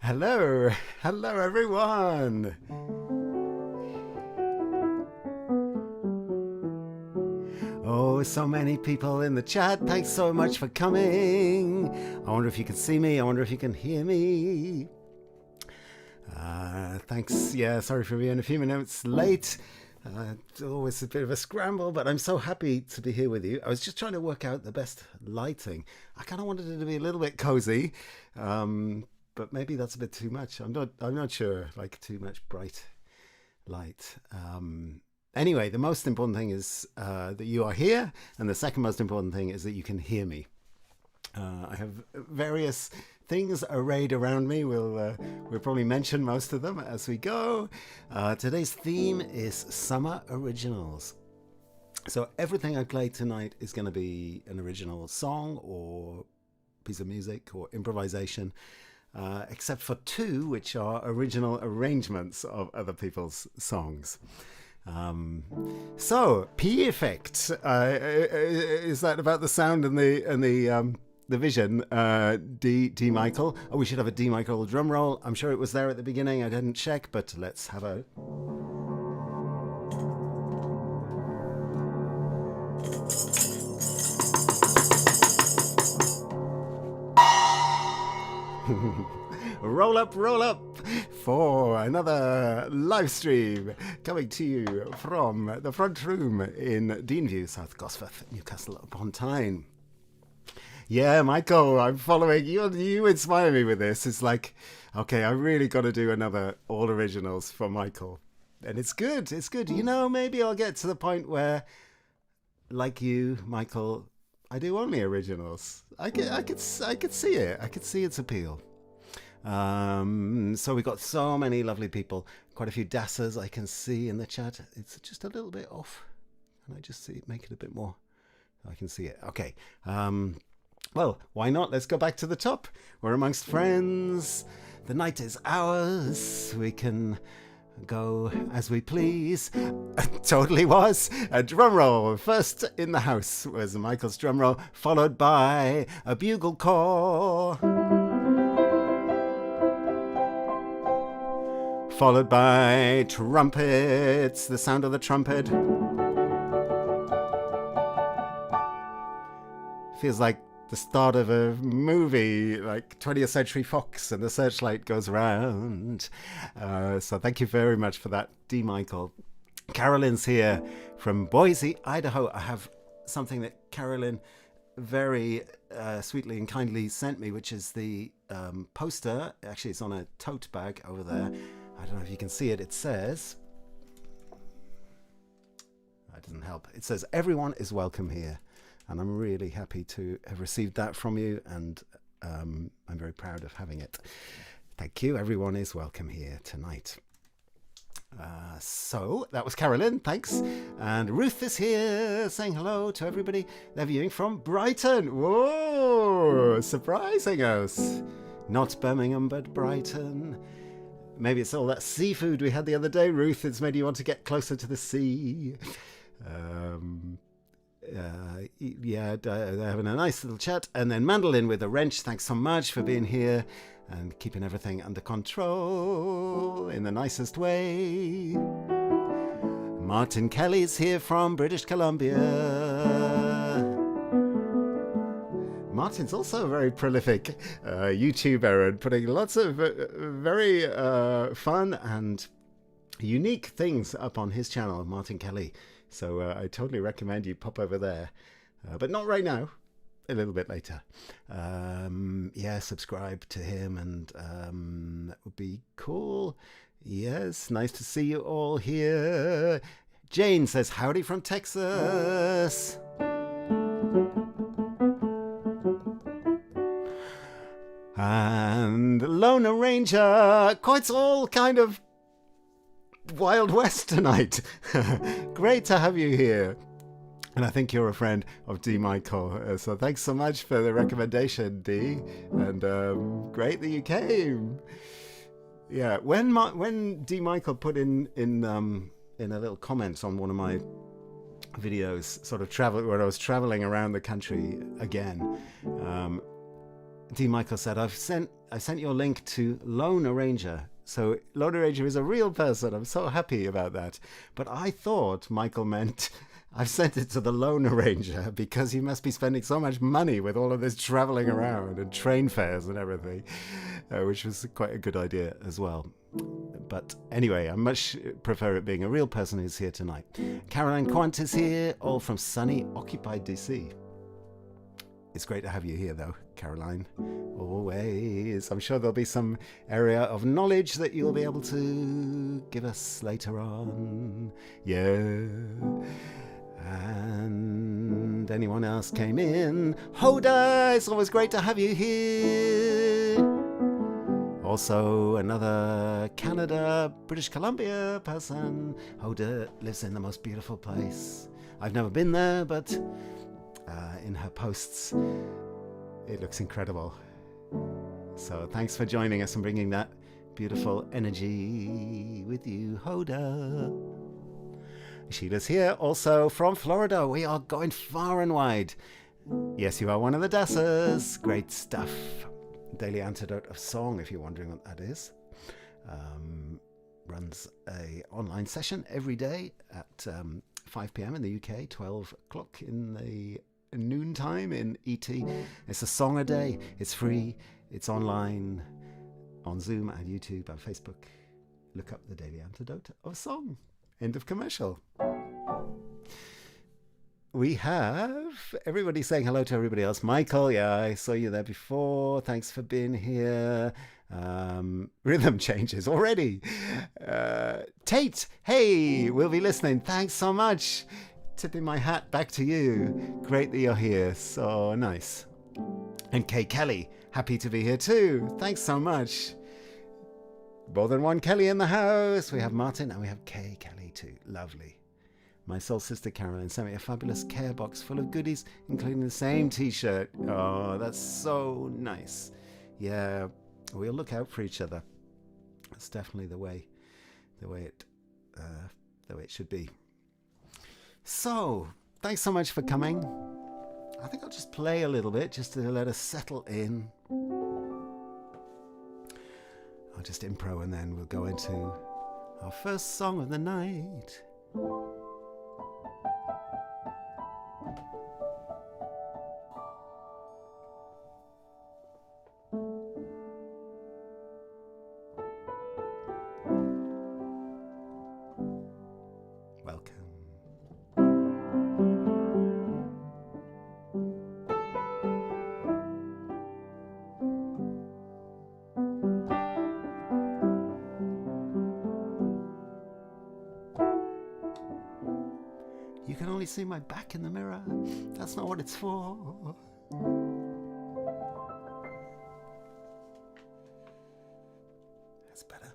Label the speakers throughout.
Speaker 1: Hello, hello everyone. Oh, so many people in the chat. Thanks so much for coming. I wonder if you can see me. I wonder if you can hear me. Thanks. Yeah, sorry for being a few minutes late. It's always a bit of a scramble, but I'm so happy to be here with you. I was just trying to work out the best lighting. I kind of wanted it to be a little bit cozy, but maybe that's a bit too much. I'm not sure. Like too much bright light. Anyway, the most important thing is that you are here, and the second most important thing is that you can hear me. I have various things arrayed around me. We'll probably mention most of them as we go. Today's theme is summer originals. So everything I play tonight is going to be an original song or piece of music or improvisation, except for two, which are original arrangements of other people's songs. So P effect, is that about the sound and the vision? D Michael. Oh, we should have a D Michael drum roll. I'm sure it was there at the beginning. I didn't check, but let's have a. Roll up for another live stream coming to you from the front room in Deanview, South Gosforth, Newcastle upon Tyne. Yeah, Michael, I'm following you. You inspire me with this. It's like, okay, I really got to do another all originals for Michael, and it's good. It's good. You know, maybe I'll get to the point where, like you, Michael, I do only originals. I could see it. I could see its appeal. So we got so many lovely people, quite a few dassers I can see in the chat. It's just a little bit off. Can I just make it a bit more? I can see it. Okay. Well, why not? Let's go back to the top. We're amongst friends. The night is ours. We can go as we please. Totally was. A drum roll. First in the house was Michael's drum roll, followed by a bugle call, followed by trumpets, the sound of the trumpet. Feels like the start of a movie, like 20th Century Fox, and the searchlight goes round. So thank you very much for that, D. Michael. Carolyn's here from Boise, Idaho. I have something that Carolyn very sweetly and kindly sent me, which is the poster. Actually, it's on a tote bag over there. I don't know if you can see it. It says, that doesn't help. It says, everyone is welcome here. And I'm really happy to have received that from you. And I'm very proud of having it. Thank you. Everyone is welcome here tonight. So that was Carolyn. Thanks. And Ruth is here saying hello to everybody. They're viewing from Brighton. Whoa, surprising us. Not Birmingham, but Brighton. Maybe it's all that seafood we had the other day, Ruth. It's made you want to get closer to the sea. They're having a nice little chat. And then Mandolin with a wrench. Thanks so much for being here and keeping everything under control in the nicest way. Martin Kelly's here from British Columbia. Martin's also a very prolific YouTuber and putting lots of very fun and unique things up on his channel, Martin Kelly. So I totally recommend you pop over there, but not right now, a little bit later. Subscribe to him, and that would be cool. Yes, nice to see you all here. Jane says, howdy from Texas. And Lona Ranger, quite all kind of Wild West tonight. Great to have you here. And I think you're a friend of D. Michael. So thanks so much for the recommendation, D. And great that you came. Yeah, when D. Michael put in a little comment on one of my videos, sort of where I was traveling around the country again, D. Michael said, I've sent your link to Lone Arranger. So Lone Arranger is a real person. I'm so happy about that. But I thought Michael meant I've sent it to the Lone Arranger because he must be spending so much money with all of this traveling around and train fares and everything, which was quite a good idea as well. But anyway, I much prefer it being a real person who's here tonight. Caroline Quant is here, all from sunny, occupied DC. It's great to have you here, though, Caroline. Always. I'm sure there'll be some area of knowledge that you'll be able to give us later on. Yeah. And anyone else came in? Hoda, it's always great to have you here. Also, another Canada, British Columbia person. Hoda lives in the most beautiful place. I've never been there, but in her posts, it looks incredible. So thanks for joining us and bringing that beautiful energy with you, Hoda. Sheila's here, also from Florida. We are going far and wide. Yes, you are one of the Dassers. Great stuff. Daily Antidote of Song, if you're wondering what that is. Runs a online session every day at 5 p.m. in the UK, 12 o'clock in the noontime in ET. It's a song a day. It's free. It's online on Zoom and YouTube and Facebook. Look up the Daily Antidote of Song. End of commercial. We have everybody saying hello to everybody else. Michael, yeah, I saw you there before. Thanks for being here. Rhythm changes already. Tate, hey, we'll be listening. Thanks so much. Tipping my hat back to you. Great that you're here. So nice. And Kay Kelly, happy to be here too. Thanks so much. More than one Kelly in the house. We have Martin and we have Kay Kelly too. Lovely. My soul sister Caroline sent me a fabulous care box full of goodies, including the same t-shirt. Oh, that's so nice. Yeah, we'll look out for each other. That's definitely the way it should be. So, thanks so much for coming. I think I'll just play a little bit just to let us settle in. I'll just impro and then we'll go into our first song of the night. You can only see my back in the mirror. That's not what it's for. That's better.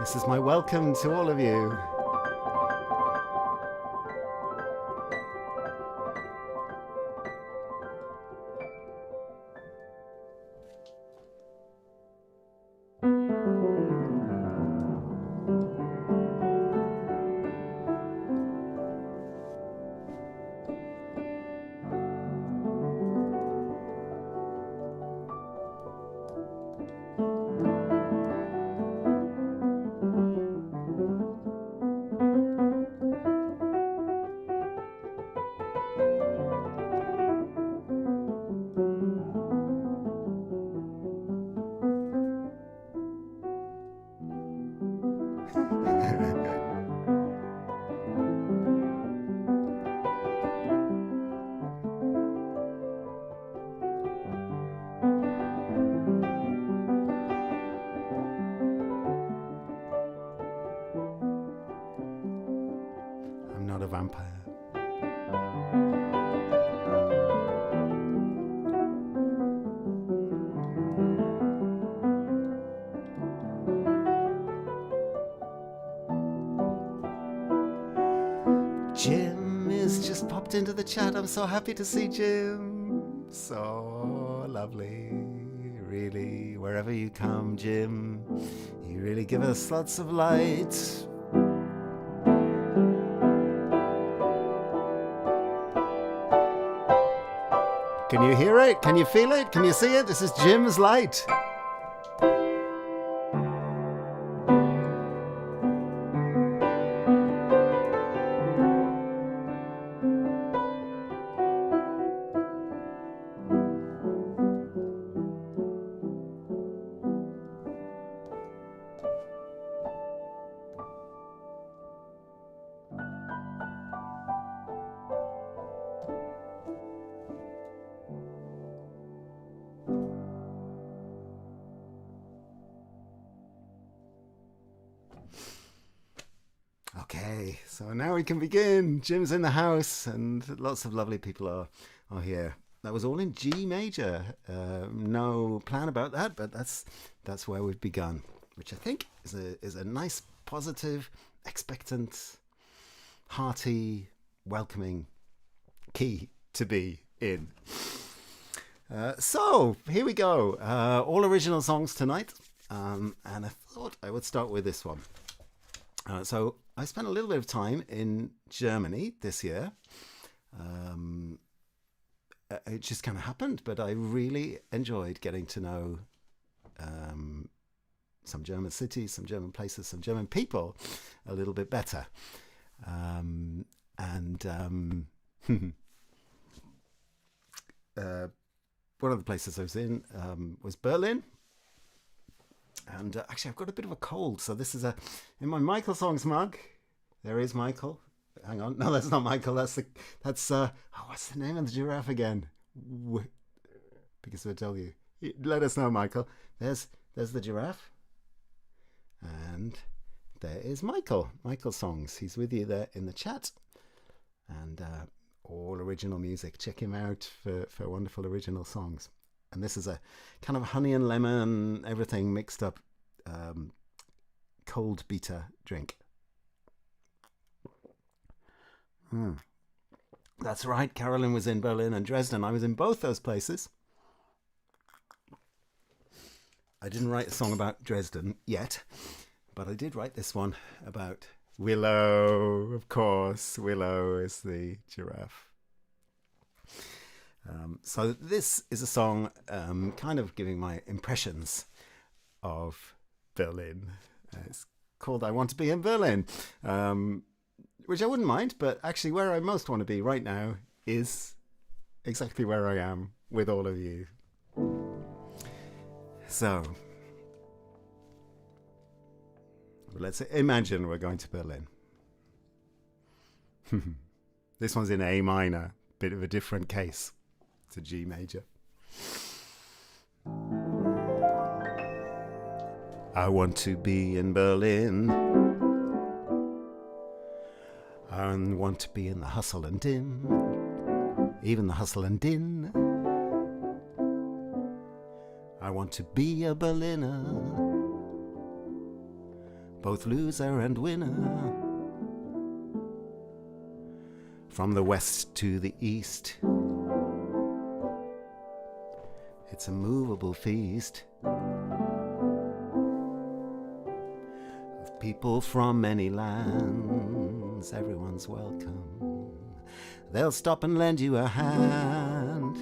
Speaker 1: This is my welcome to all of you. I'm not a vampire. has just popped into the chat. I'm so happy to see Jim. So lovely. Really, wherever you come, Jim, you really give us lots of light. Can you hear it? Can you feel it? Can you see it? This is Jim's light. Okay, so now we can begin. Jim's in the house and lots of lovely people are here. That was all in G major. No plan about that, but that's where we've begun, which I think is a nice, positive, expectant, hearty, welcoming key to be in. So here we go. All original songs tonight, and I thought I would start with this one. So I spent a little bit of time in Germany this year. It just kind of happened, but I really enjoyed getting to know some German cities, some German places, some German people a little bit better. One of the places I was in was Berlin. And actually, I've got a bit of a cold, so this is in my Michael Songs mug. There is Michael. Hang on, no, that's not Michael. That's what's the name of the giraffe again? Because I'll tell you. Let us know, Michael. There's the giraffe, and there is Michael. Michael Songs. He's with you there in the chat, and all original music. Check him out for wonderful original songs. And this is a kind of honey and lemon, everything mixed up, cold bitter drink. That's right. Carolyn was in Berlin and Dresden. I was in both those places. I didn't write a song about Dresden yet, but I did write this one about Willow. Of course, Willow is the giraffe. So this is a song kind of giving my impressions of Berlin. It's called I Want to Be in Berlin, which I wouldn't mind, but actually where I most want to be right now is exactly where I am with all of you. So let's imagine we're going to Berlin. This one's in A minor, bit of a different case. To G major. I want to be in Berlin. I want to be in the hustle and din, even the hustle and din. I want to be a Berliner, both loser and winner. From the west to the east, it's a movable feast of people from many lands. Everyone's welcome. They'll stop and lend you a hand.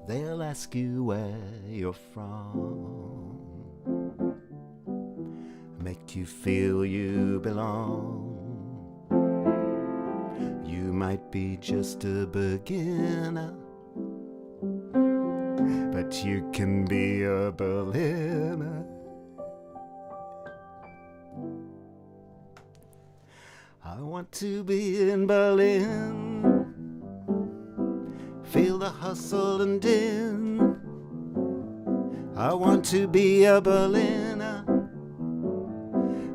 Speaker 1: They'll ask you where you're from, make you feel you belong. You might be just a beginner, but you can be a Berliner. I want to be in Berlin, feel the hustle and din. I want to be a Berliner,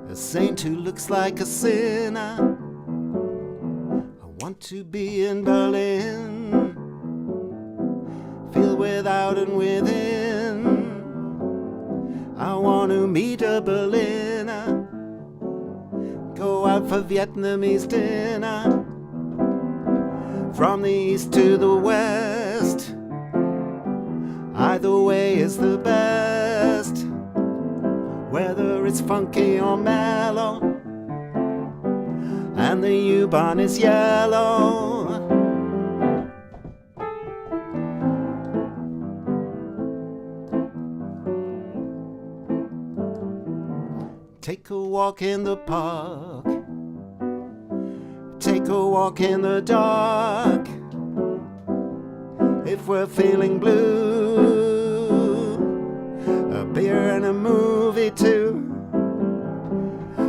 Speaker 1: a saint who looks like a sinner. I want to be in Berlin, feel without and within. I want to meet a Berliner, go out for Vietnamese dinner. From the east to the west, either way is the best. Whether it's funky or mellow, and the U-Bahn is yellow. Take a walk in the park, take a walk in the dark. If we're feeling blue, a beer and a movie too.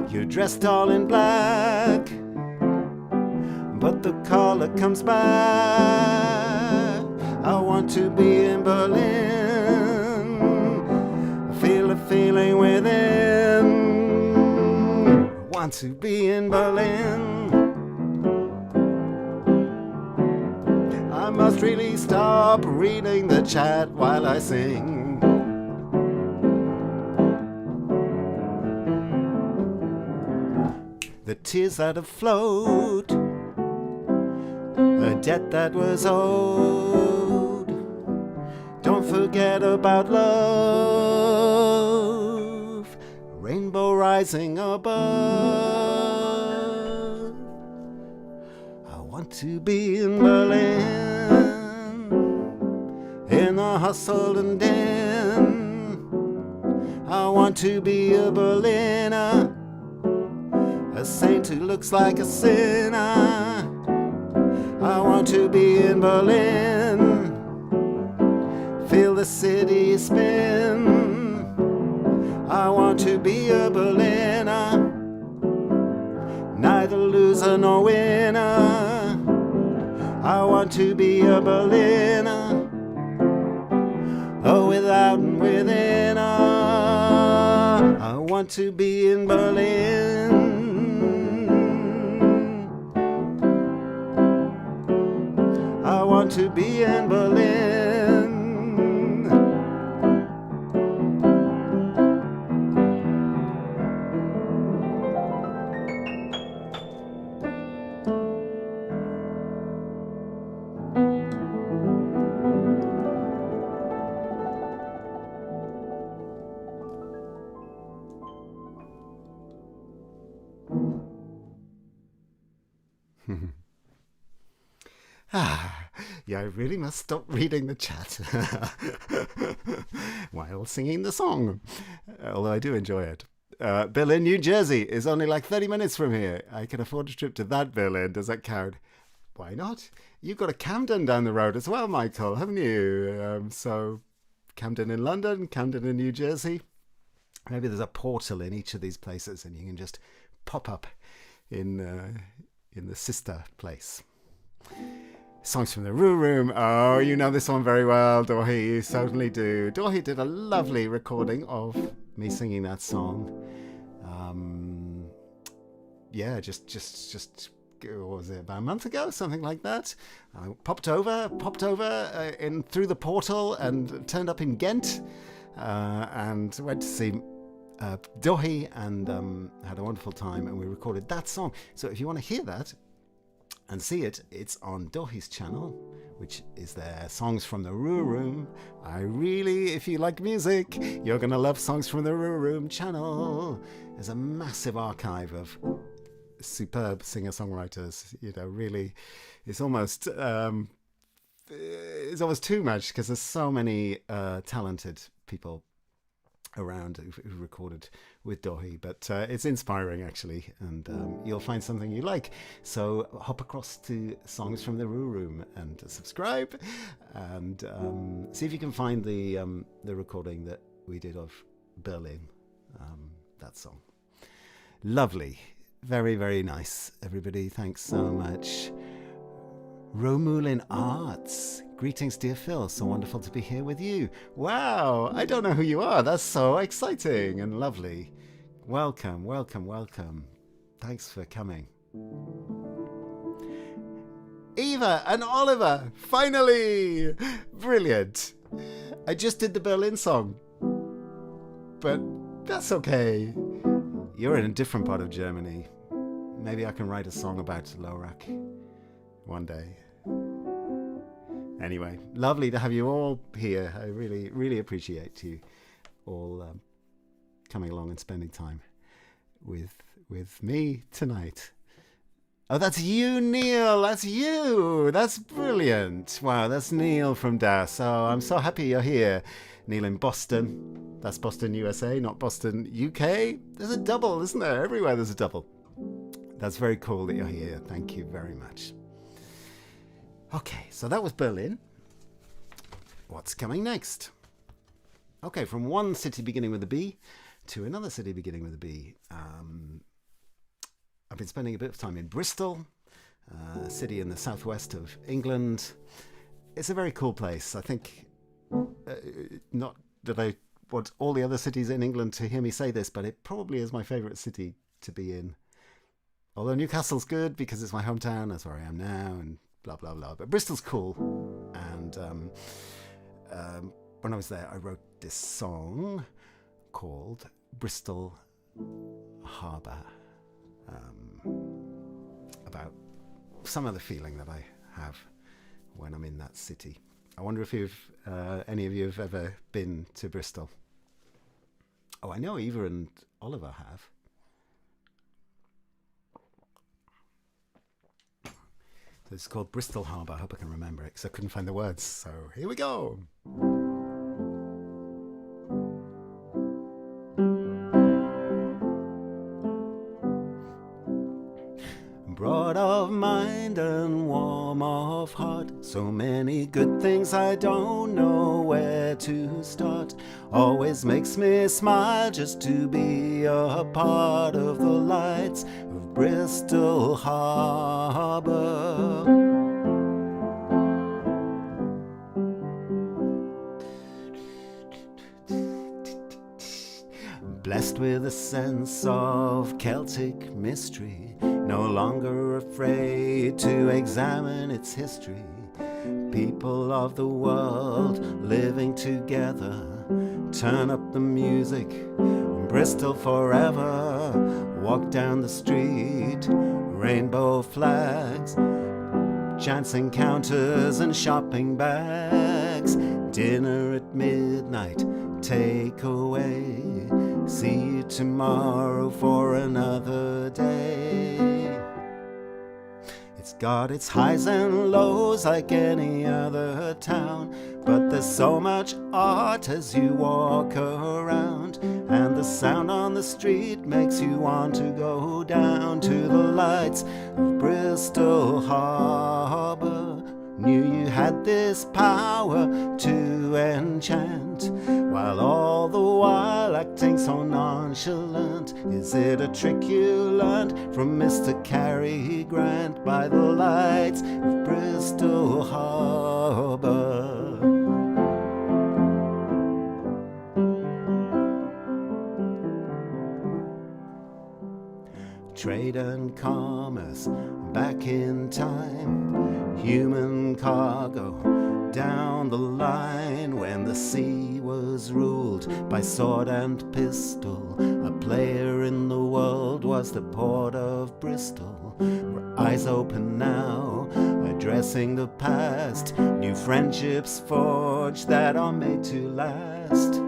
Speaker 1: You're dressed all in black, but the color comes back. I want to be in Berlin, feel the feeling within. Want to be in Berlin. I must really stop reading the chat while I sing. The tears that have flowed, a debt that was owed. Don't forget about love, rainbow rising above. I want to be in Berlin, in the hustle and din. I want to be a Berliner, a saint who looks like a sinner. I want to be in Berlin, feel the city spin. I want to be a Berliner, neither loser nor winner. I want to be a Berliner, oh, without and within. I want to be in Berlin. I want to be in Berlin. Yeah, I really must stop reading the chat while singing the song, although I do enjoy it. Berlin, New Jersey is only like 30 minutes from here. I can afford a trip to that Berlin. Does that count? Why not? You've got a Camden down the road as well, Michael, haven't you? So Camden in London, Camden in New Jersey. Maybe there's a portal in each of these places and you can just pop up in the sister place. Songs from the Roo Room. Oh, you know this one very well, Dohi. You certainly do. Dohi did a lovely recording of me singing that song. Yeah, just what was it, about a month ago, something like that. I popped over in through the portal and turned up in Ghent and went to see Dohi and had a wonderful time, and we recorded that song. So if you want to hear that and see it, it's on Dohi's channel, which is their Songs from the Roo Room. If you like music, you're going to love Songs from the Roo Room channel. There's a massive archive of superb singer-songwriters. You know, really, it's almost too much because there's so many talented people around who recorded with Dohi, but it's inspiring actually, and you'll find something you like. So hop across to Songs from the Roo Room and subscribe, and see if you can find the recording that we did of Berlin, that song. Lovely, very, very nice, everybody. Thanks so much. Romulin Arts. Greetings, dear Phil. So wonderful to be here with you. Wow, I don't know who you are. That's so exciting and lovely. Welcome, welcome, welcome. Thanks for coming. Eva and Oliver, finally! Brilliant. I just did the Berlin song, but that's okay. You're in a different part of Germany. Maybe I can write a song about Lorac one day. Anyway, lovely to have you all here. I really, really appreciate you all coming along and spending time with me tonight. Oh, that's you, Neil. That's you. That's brilliant. Wow, that's Neil from DAS. Oh, I'm so happy you're here. Neil in Boston. That's Boston, USA, not Boston, UK. There's a double, isn't there? Everywhere there's a double. That's very cool that you're here. Thank you very much. Okay, so that was Berlin. What's coming next? Okay, from one city beginning with a B to another city beginning with a B. I've been spending a bit of time in Bristol, a city in the southwest of England. It's a very cool place. I think, not that I want all the other cities in England to hear me say this, but it probably is my favourite city to be in. Although Newcastle's good because it's my hometown, that's where I am now, and blah, blah, blah. But Bristol's cool. And when I was there, I wrote this song called Bristol Harbour. About some of the feeling that I have when I'm in that city. I wonder if any of you have ever been to Bristol. Oh, I know Eva and Oliver have. So it's called Bristol Harbour. I hope I can remember it because I couldn't find the words. So here we go. Broad of mind and warm of heart, so many good things I don't know where to start. Always makes me smile just to be a part of the lights of Bristol Harbour. Blessed with a sense of Celtic mystery, no longer afraid to examine its history. People of the world living together, turn up the music, Bristol forever. Walk down the street, rainbow flags, chance encounters and shopping bags. Dinner at midnight, take away. See you tomorrow for another day. It's got its highs and lows like any other town, but there's so much art as you walk around, and the sound on the street makes you want to go down to the lights of Bristol Harbour. Knew you had this power to enchant, while all the while acting so nonchalant. Is it a trick you learned from Mr. Cary Grant by the lights of Bristol Harbour? Trade and commerce back in time, human cargo down the line. When the sea was ruled by sword and pistol, a player in the world was the port of Bristol. Her eyes open now, addressing the past, new friendships forged that are made to last.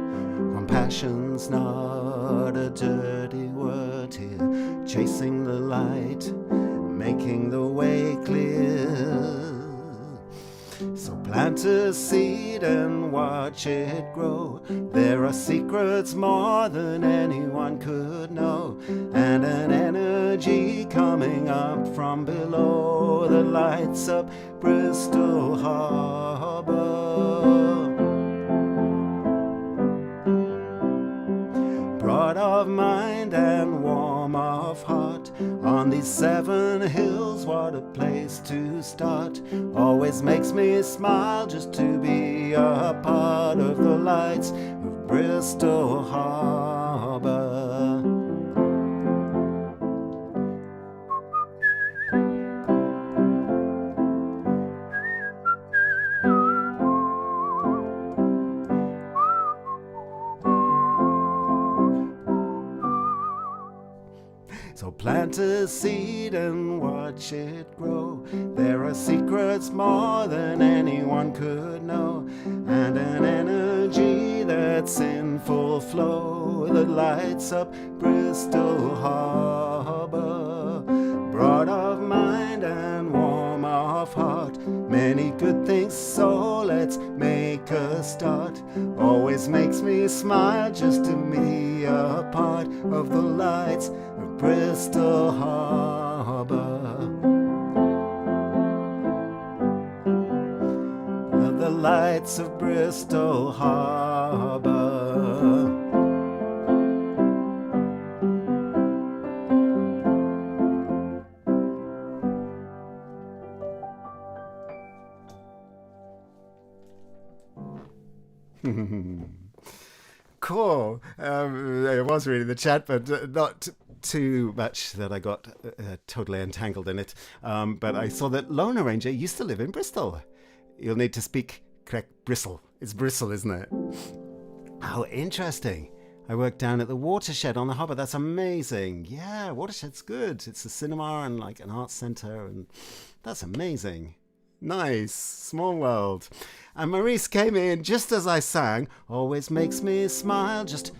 Speaker 1: Compassion's not a dirty word here, chasing the light, making the way clear. So plant a seed and watch it grow. There are secrets more than anyone could know, and an energy coming up from below that lights up Bristol Harbour. Broad of mind and warm of heart, on these 7 hills, what a place to start. Always makes me smile just to be a part of the lights of Bristol Harbour. So plant a seed and watch it grow. There are secrets more than anyone could know, and an energy that's in full flow that lights up Bristol Harbour. Broad of mind and warm of heart, many good things, so let's make a start. Always makes me smile just to be a part of the lights of Bristol Harbour. Of the lights of Bristol Harbour. Cool. It was reading the chat, but not too much that I got totally entangled in it. But I saw that Lone Ranger used to live in Bristol. You'll need to speak correct Bristol. It's Bristol, isn't it? How interesting. I worked down at the Watershed on the harbour. That's amazing. Yeah, Watershed's good. It's a cinema and like an arts centre, and that's amazing. Nice. Small world. And Maurice came in just as I sang, always makes me smile, just...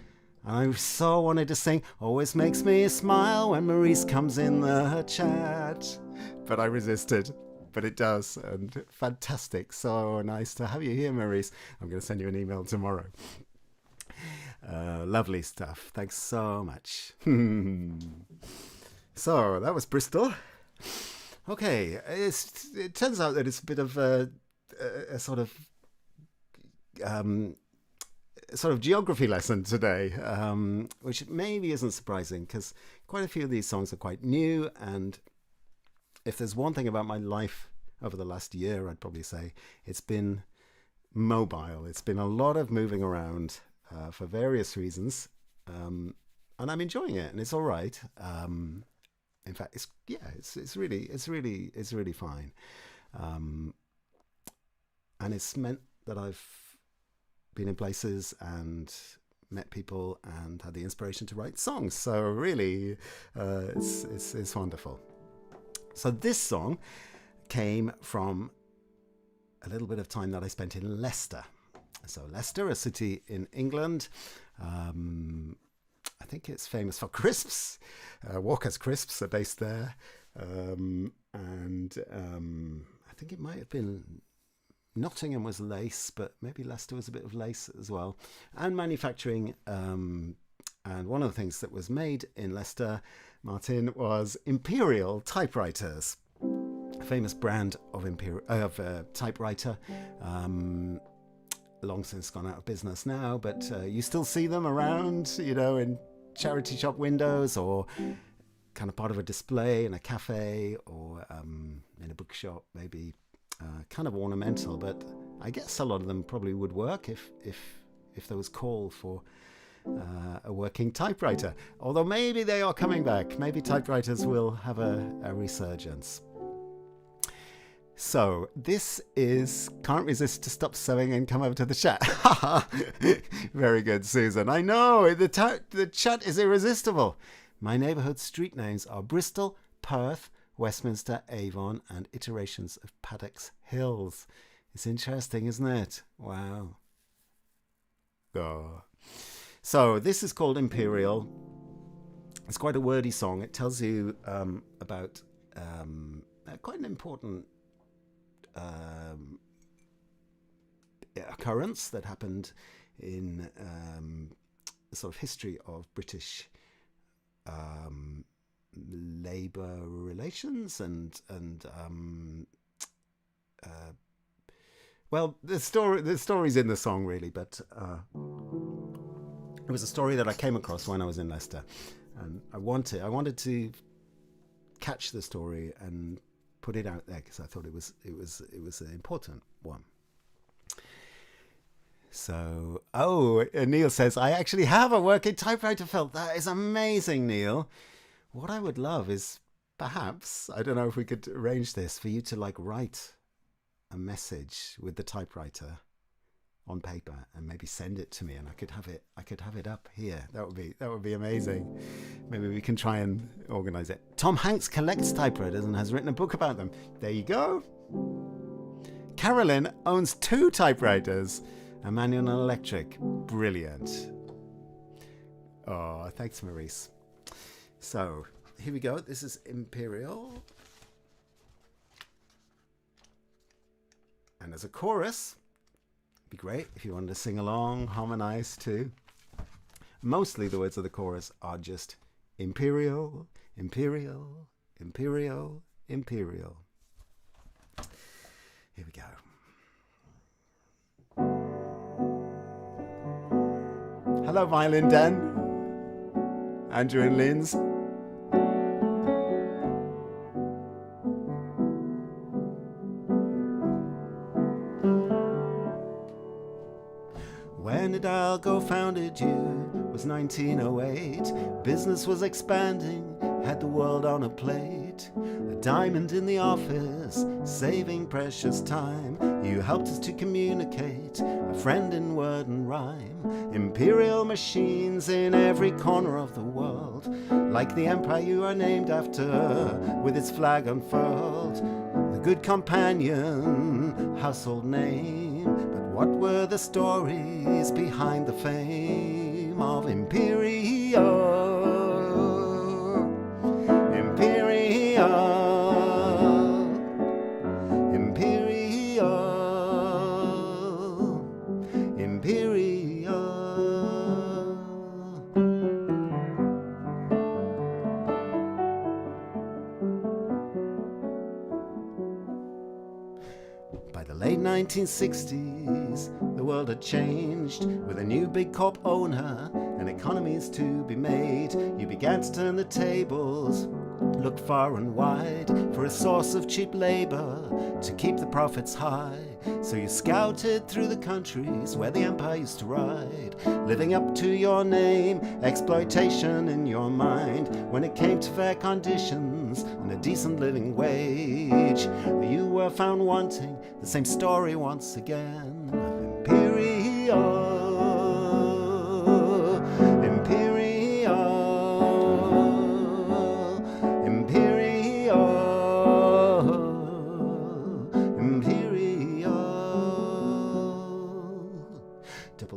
Speaker 1: I so wanted to sing, always makes me smile when Maurice comes in the chat. But I resisted. But it does, and fantastic. So nice to have you here, Maurice. I'm going to send you an email tomorrow. Lovely stuff. Thanks so much. So, that was Bristol. Okay, it turns out that it's a bit of a sort of geography lesson today, which maybe isn't surprising because quite a few of these songs are quite new, and if there's one thing about my life over the last year, I'd probably say it's been mobile. It's been a lot of moving around for various reasons, and I'm enjoying it, and it's all right. In fact, it's really fine, and it's meant that I've been in places and met people and had the inspiration to write songs. So really, it's wonderful. So this song came from a little bit of time that I spent in Leicester. So Leicester, a city in England. I think it's famous for crisps. Walker's Crisps are based there. And I think it might have been Nottingham was lace, but maybe Leicester was a bit of lace as well. And manufacturing. And one of the things that was made in Leicester, Martin, was Imperial typewriters. A famous brand of typewriter. Long since gone out of business now, but you still see them around, in charity shop windows or kind of part of a display in a cafe or in a bookshop, maybe kind of ornamental, but I guess a lot of them probably would work if there was call for a working typewriter. Although maybe they are coming back. Maybe typewriters will have a resurgence. So this is Can't Resist to Stop Sewing and Come Over to the Chat. Very good, Susan. I know, the chat is irresistible. My neighbourhood street names are Bristol, Perth, Westminster, Avon, and iterations of Paddocks Hills. It's interesting, isn't it? Wow. Oh. So this is called Imperial. It's quite a wordy song. It tells you about quite an important occurrence that happened in the sort of history of British labour relations and well, the story's in the song really, but it was a story that I came across when I was in Leicester, and I wanted to catch the story and put it out there because I thought it was an important one. So, Neil says, I actually have a working typewriter, Phil. That is amazing, Neil. What I would love is perhaps, I don't know if we could arrange this, for you to write a message with the typewriter on paper and maybe send it to me, and I could have it up here. That would be amazing. Maybe we can try and organize it. Tom Hanks collects typewriters and has written a book about them. There you go. Carolyn owns 2 typewriters, a manual and electric. Brilliant. Oh, thanks, Maurice. So here we go. This is Imperial. And as a chorus, it'd be great if you wanted to sing along, harmonize too. Mostly the words of the chorus are just Imperial, Imperial, Imperial, Imperial. Here we go. Hello, Violin Dan, Andrew and Linz. When Hidalgo founded you was 1908. Business was expanding, had the world on a plate. A diamond in the office, saving precious time. You helped us to communicate, a friend in word and rhyme. Imperial machines in every corner of the world, like the empire you are named after, with its flag unfurled. The good companion, household name. But what were the stories behind the fame of Imperial? Imperial, Imperial, Imperial. By the late 1960s, the world had changed, with a new big corp owner and economies to be made. You began to turn the tables, looked far and wide for a source of cheap labor to keep the profits high. So you scouted through the countries where the empire used to ride, living up to your name, exploitation in your mind. When it came to fair conditions and a decent living wage, you were found wanting. The same story once again of Imperial.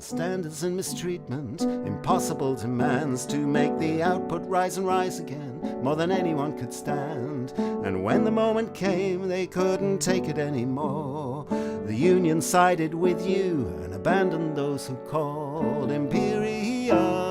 Speaker 1: Standards and mistreatment, impossible demands to make the output rise and rise again, more than anyone could stand. And when the moment came, they couldn't take it anymore. The union sided with you and abandoned those who called Imperial.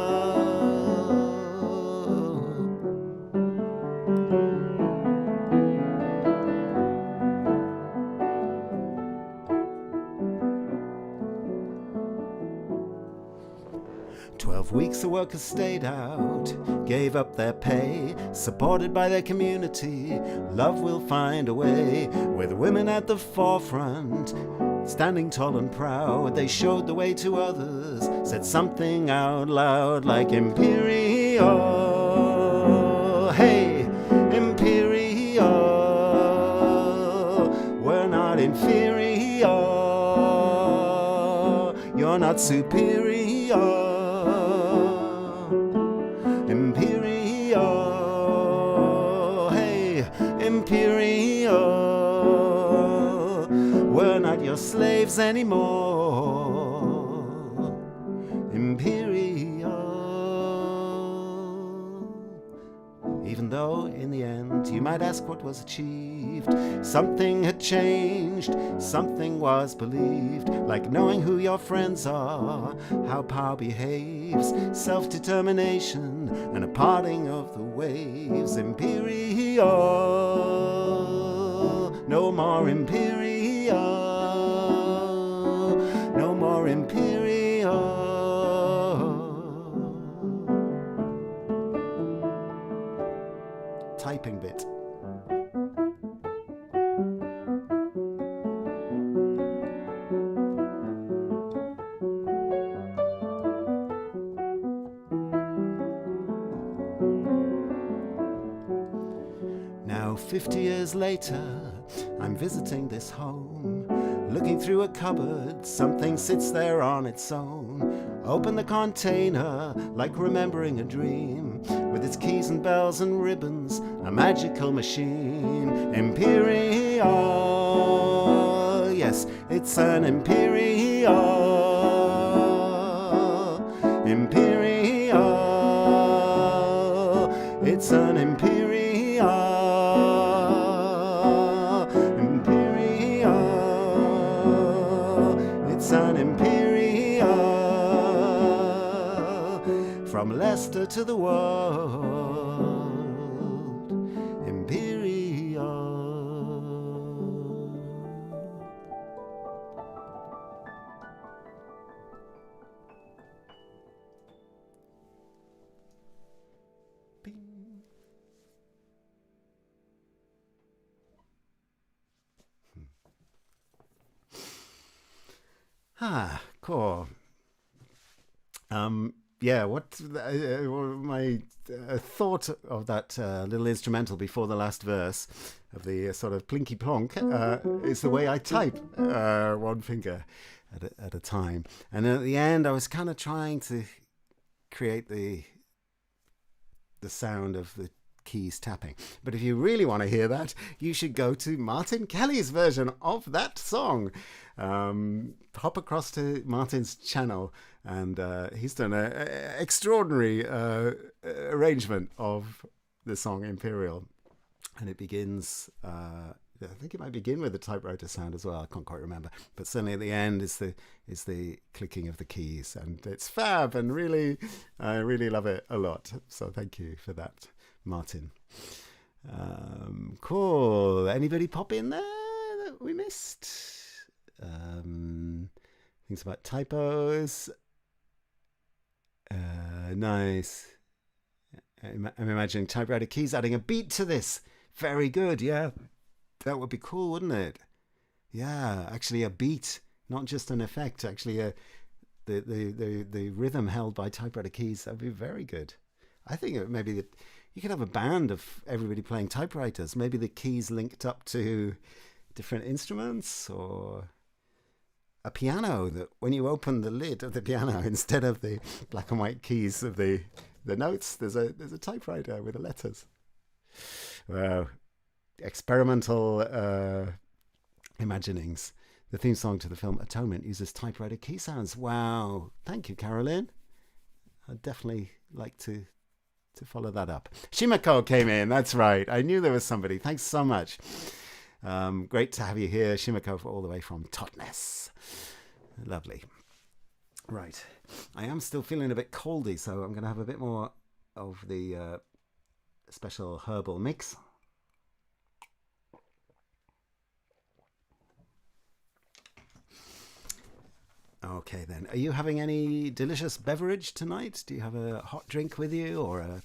Speaker 1: 12 weeks the workers stayed out, gave up their pay, supported by their community. Love will find a way, with women at the forefront, standing tall and proud. They showed the way to others, said something out loud like Imperial. Hey, Imperial, we're not inferior, you're not superior. Imperial, hey, Imperial, we're not your slaves anymore. Imperial. Even though in the end you might ask what was achieved, something had changed, something was believed, like knowing who your friends are, how power behaves, self-determination, and a parting of the waves. Imperial, no more Imperial, no more Imperial. Typing bit. Now 50 years later, I'm visiting this home, Looking through a cupboard, something sits there on its own. Open the container, like remembering a dream, with its keys and bells and ribbons, a magical machine. Imperial, yes, it's an Imperial. Imperial, it's an Imperial. It's an Imperial, from Leicester to the world. Imperial. Bing. Ah, cool. Yeah, what my thought of that little instrumental before the last verse of the sort of plinky plonk is the way I type, one finger at a time. And then at the end, I was kind of trying to create the sound of the keys tapping. But if you really want to hear that, you should go to Martin Kelly's version of that song. Hop across to Martin's channel, and he's done an extraordinary arrangement of the song Imperial. And it begins, I think it might begin with the typewriter sound as well. I can't quite remember, but certainly at the end is the clicking of the keys, and it's fab, and really, I really love it a lot. So thank you for that, Martin. Cool. Anybody pop in there that we missed? Things about typos. Nice. I'm imagining typewriter keys adding a beat to this. Very good. Yeah, that would be cool, wouldn't it? Yeah, actually a beat, not just an effect. Actually, the rhythm held by typewriter keys. That'd be very good. I think maybe that you could have a band of everybody playing typewriters. Maybe the keys linked up to different instruments, or a piano that when you open the lid of the piano, instead of the black and white keys of the notes, there's a typewriter with the letters. Wow. Experimental imaginings. The theme song to the film Atonement uses typewriter key sounds. Wow. Thank you, Carolyn. I'd definitely like to follow that up. Shimako came in. That's right. I knew there was somebody. Thanks so much. Great to have you here, Shimako, all the way from Totnes. Lovely. Right. I am still feeling a bit coldy, so I'm going to have a bit more of the special herbal mix. Okay, then. Are you having any delicious beverage tonight? Do you have a hot drink with you, or a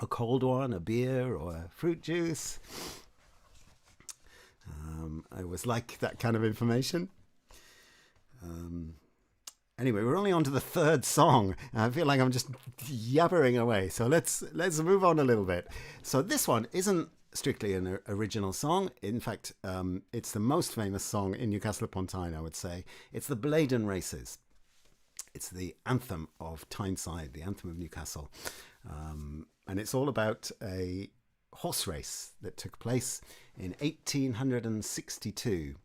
Speaker 1: cold one, a beer, or a fruit juice? I always like that kind of information. Anyway, we're only on to the third song. I feel like I'm just yabbering away. So let's move on a little bit. So this one isn't strictly an original song. In fact, it's the most famous song in Newcastle upon Tyne, I would say. It's the Blaydon Races. It's the anthem of Tyneside, the anthem of Newcastle. And it's all about a horse race that took place in 1862.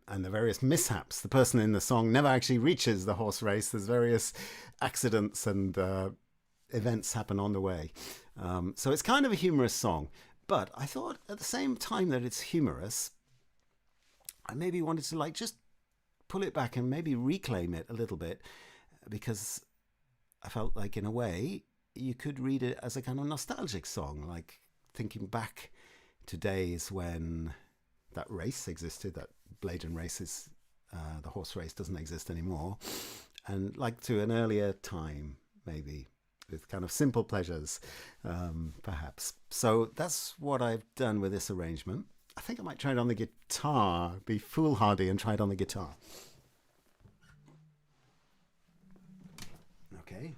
Speaker 1: And the various mishaps. The person in the song never actually reaches the horse race. There's various accidents and events happen on the way. So it's kind of a humorous song. But I thought at the same time that it's humorous, I maybe wanted to just pull it back and maybe reclaim it a little bit, because I felt like in a way you could read it as a kind of nostalgic song, like thinking back to days when that race existed, that Blaydon races, the horse race doesn't exist anymore, and like to an earlier time, maybe with kind of simple pleasures, perhaps. So that's what I've done with this arrangement. I think I might try it on the guitar, be foolhardy and try it on the guitar. Okay,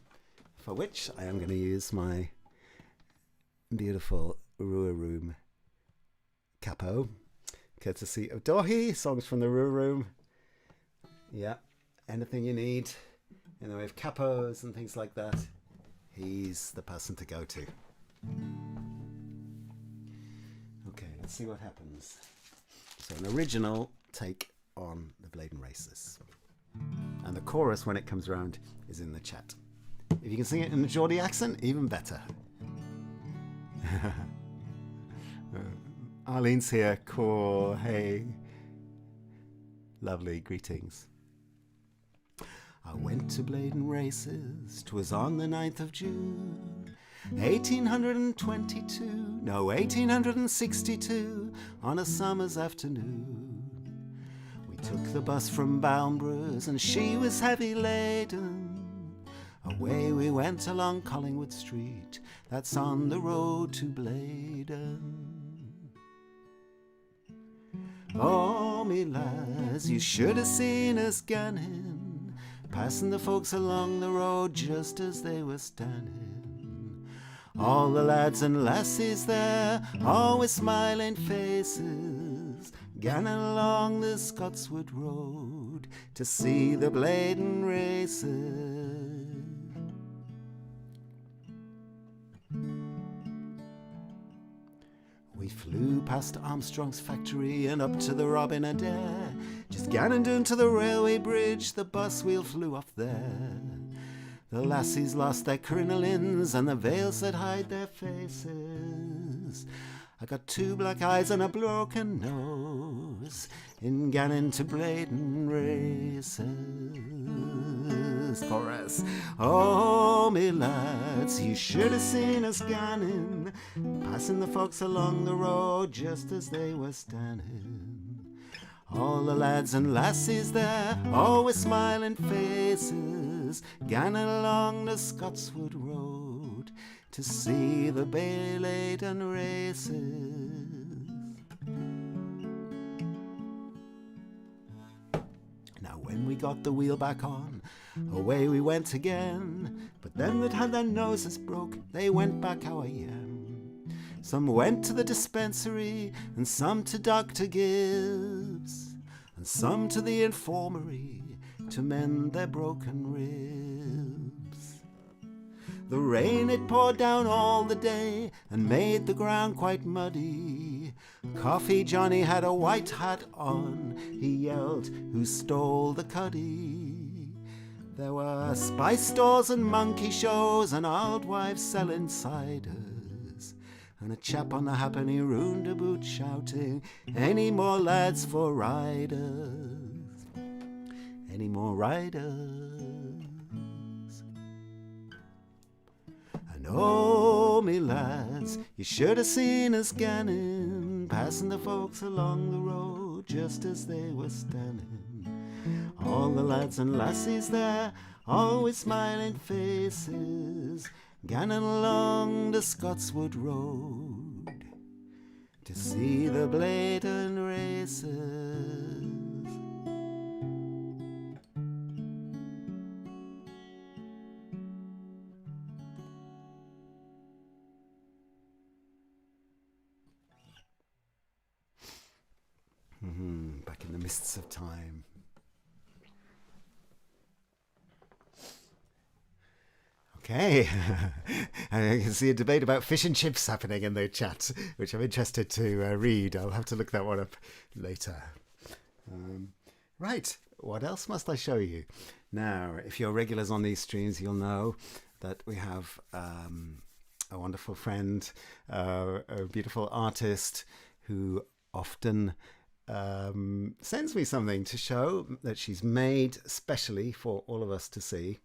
Speaker 1: for which I am going to use my beautiful Ruhr Room capo courtesy of Dohi, songs from the Roo Room. Yeah, anything you need in the way of capos and things like that, he's the person to go to. Okay, let's see what happens. So an original take on the Bladen Races. And the chorus, when it comes around, is in the chat. If you can sing it in a Geordie accent, even better. Arlene's here. Cool. Hey. Lovely. Greetings. I went to Bladen Races. 'Twas on the 9th of June. 1862, on a summer's afternoon. We took the bus from Balmborough and she was heavy laden. Away we went along Collingwood Street, that's on the road to Bladen. Oh, me lads, you should have seen us ganning, passing the folks along the road just as they were standing. All the lads and lassies there, all with smiling faces, ganning along the Scotswood Road to see the Bladen Races. We flew past Armstrong's factory and up to the Robin Adair. Just ganning down to the railway bridge, the bus wheel flew off there. The lassies lost their crinolines and the veils that hide their faces. I got 2 black eyes and a broken nose in ganning to Bladen Races. Chorus. Oh, me lads, you should have seen us ganning, passing the folks along the road just as they were standing. All the lads and lassies there, all with smiling faces, ganning along the Scotswood Road to see the Bladen Races. Now when we got the wheel back on, away we went again. But them that had their noses broke, they went back how I am. Some went to the dispensary, and some to Dr. Gibbs, and some to the infirmary to mend their broken ribs. The rain it poured down all the day and made the ground quite muddy. Coffee Johnny had a white hat on, he yelled, who stole the cuddy? There were spice stores and monkey shows and old wives selling ciders, and a chap on the halfpenny roundabout shouting, any more lads for riders? Any more riders? And oh, me lads, you should have seen us ganning, passing the folks along the road just as they were standing. All the lads and lassies there, all with smiling faces, ganning along the Scotswood Road to see the Bladen Races. Back in the mists of time. Okay, I can see a debate about fish and chips happening in the chat, which I'm interested to read. I'll have to look that one up later. Right, what else must I show you? Now, if you're regulars on these streams, you'll know that we have a wonderful friend, a beautiful artist who often sends me something to show that she's made specially for all of us to see.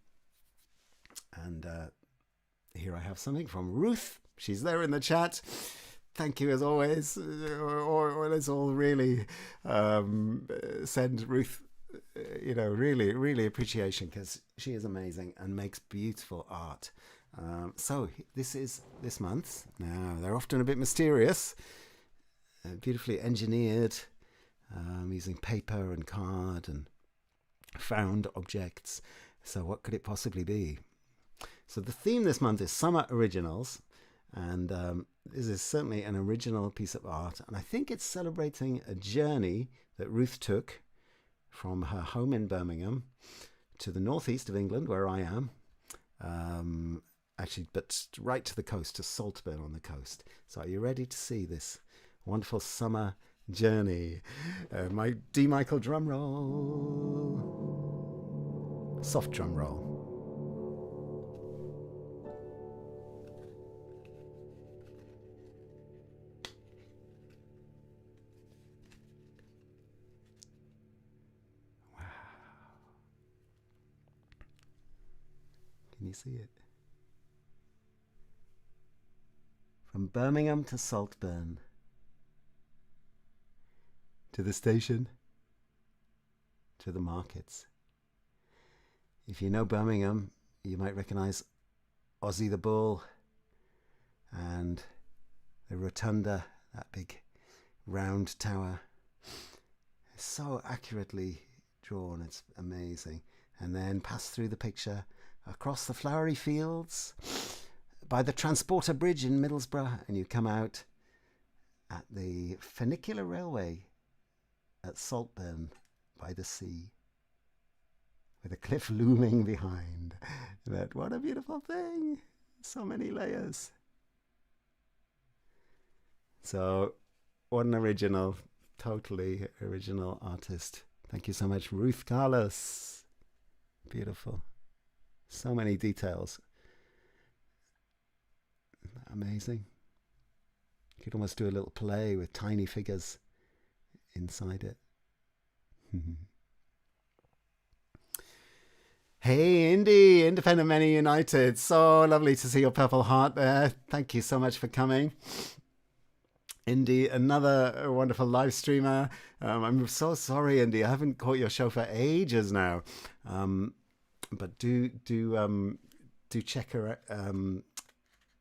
Speaker 1: And here I have something from Ruth. She's there in the chat. Thank you as always. Or let's all really send Ruth, really appreciation, because she is amazing and makes beautiful art. So this is this month. Now, they're often a bit mysterious, beautifully engineered, using paper and card and found objects. So what could it possibly be? So the theme this month is Summer Originals, And this is certainly an original piece of art. And I think it's celebrating a journey that Ruth took from her home in Birmingham to the northeast of England, where I am. Actually, but right to the coast, to Saltburn on the coast. So are you ready to see this wonderful summer journey? My D. Michael drum roll. Soft drum roll. Wow. Can you see it? From Birmingham to Saltburn, to the station, to the markets. If you know Birmingham, you might recognise Ozzy the Bull and the Rotunda, that big round tower. It's so accurately drawn, it's amazing. And then pass through the picture across the flowery fields by the Transporter Bridge in Middlesbrough, and you come out at the funicular railway at Saltburn by the sea, with a cliff looming behind. But what a beautiful thing! So many layers. So, what an original, totally original artist. Thank you so much, Ruth Carlos. Beautiful. So many details. Amazing. You could almost do a little play with tiny figures inside it. Hey, Indy, Independent Many United. So lovely to see your purple heart there. Thank you so much for coming. Indy, another wonderful live streamer. I'm so sorry, Indy. I haven't caught your show for ages now. But do check her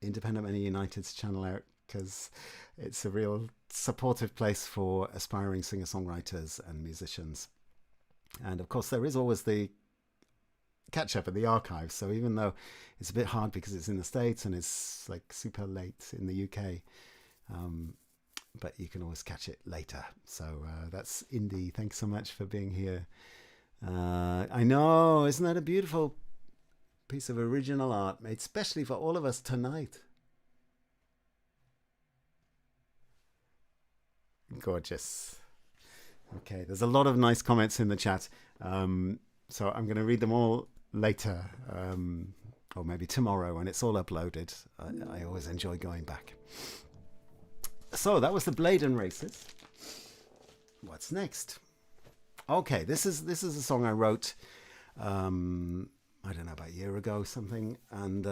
Speaker 1: Independent Many United's channel out, because it's a real supportive place for aspiring singer-songwriters and musicians. And of course, there is always the catch-up at the archive. So even though it's a bit hard because it's in the States and it's like super late in the UK, but you can always catch it later. So that's Indy. Thanks so much for being here. I know, isn't that a beautiful piece of original art made specially for all of us tonight? Gorgeous. Okay, there's a lot of nice comments in the chat, so I'm going to read them all later, or maybe tomorrow when it's all uploaded. I always enjoy going back. So that was the Bladen Races. What's next? Okay, this is a song I wrote I don't know, about a year ago something, and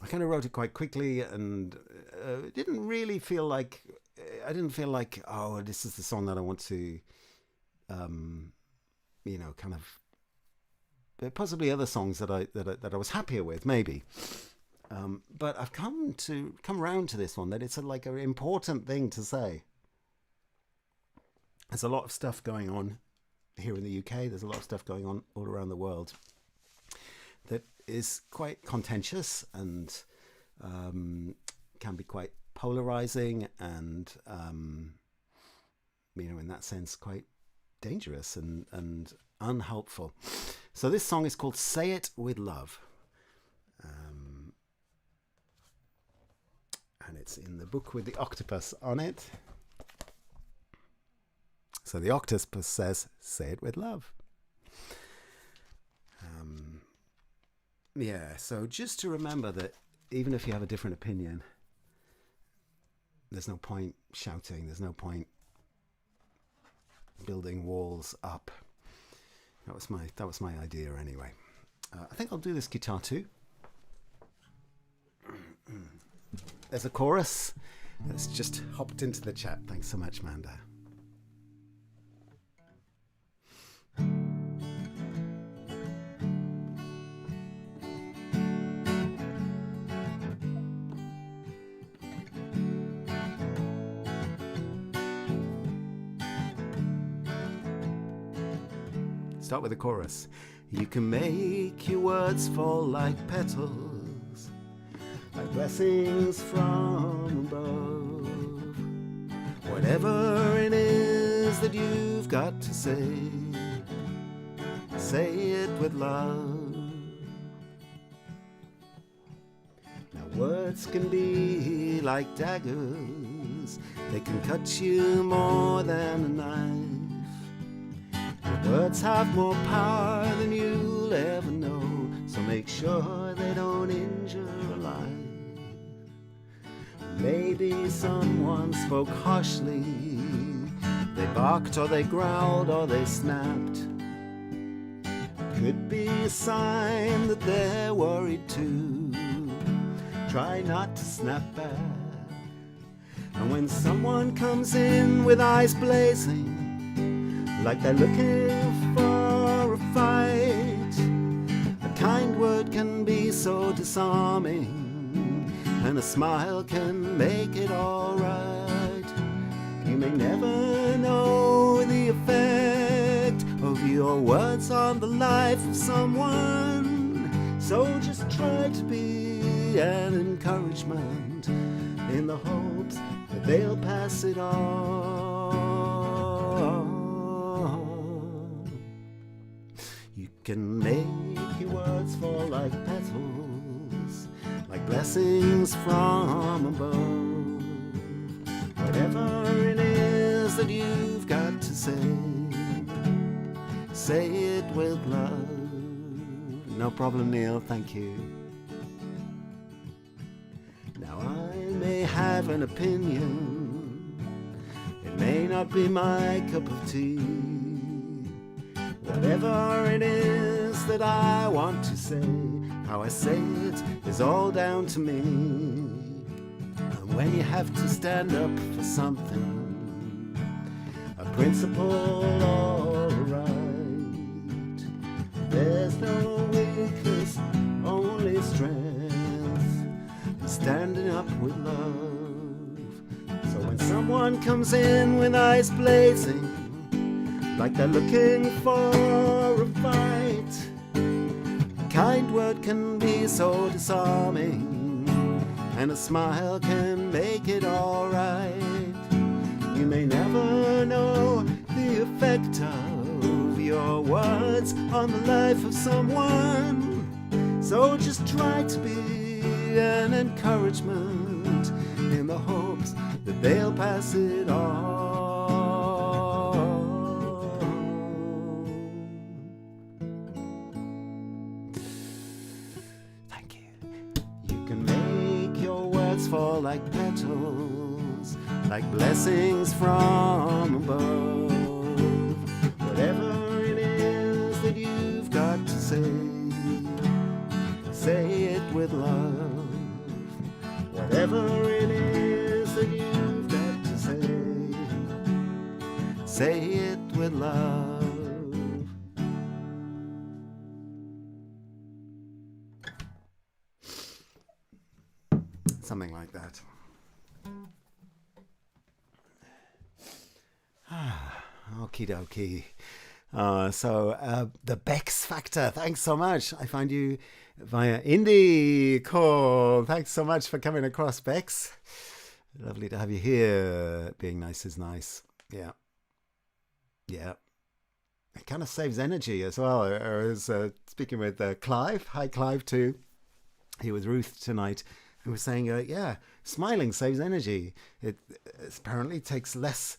Speaker 1: I kind of wrote it quite quickly, and didn't really feel like, I didn't feel like, oh, this is the song that I want to kind of, possibly other songs that I was happier with, maybe, but I've come around to this one, that it's like an important thing to say. There's a lot of stuff going on here in the UK, there's a lot of stuff going on all around the world that is quite contentious and can be quite polarizing and in that sense quite dangerous and unhelpful. So this song is called Say It With Love, and it's in the book with the octopus on it. So the octopus says, say it with love. So just to remember that even if you have a different opinion, there's no point shouting, there's no point building walls up. That was my idea anyway. I think I'll do this guitar too. There's a chorus that's just hopped into the chat. Thanks so much, Manda. Start with the chorus. You can make your words fall like petals like blessings from above. Whatever it is that you've got to say it with love. Now words can be like daggers, they can cut you more than a knife. Your words have more power than you'll ever know, so make sure they don't injure a life. Maybe someone spoke harshly, they barked or they growled or they snapped. Could be a sign that they're worried too. Try not to snap back. And when someone comes in with eyes blazing, like they're looking for a fight, a kind word can be so disarming, and a smile can make it all right. You may never know the effect of your words on the life of someone, so just try to be an encouragement in the hopes that they'll pass it on. You can make your words fall like petals, like blessings from above. Whatever it is that you've got to say it with love. No problem, Neil, thank you. Now I may have an opinion, it may not be my cup of tea. Whatever it is that I want to say, how I say it is all down to me. And when you have to stand up for something, a principle or a right, there's no weakness, only strength, standing up with love. So when someone comes in with eyes blazing, like they're looking for a fight, a kind word can be so disarming, and a smile can make it all right. You may never know the effect of your words on the life of someone, so just try to be an encouragement in the hopes that they'll pass it on. Thank you. You can make your words fall like petals, like blessings from above. Whatever it is that you've got to say it with love. Whatever it is that you've got to say it with love. Something like that. Okie dokie. The Bex Factor, thanks so much. I find you via Indie. Cool. Thanks so much for coming across, Bex. Lovely to have you here. Being nice is nice. Yeah. Yeah. It kind of saves energy as well. I was speaking with Clive. Hi, Clive, too. Here with Ruth tonight. Who was saying, yeah, smiling saves energy. It apparently takes less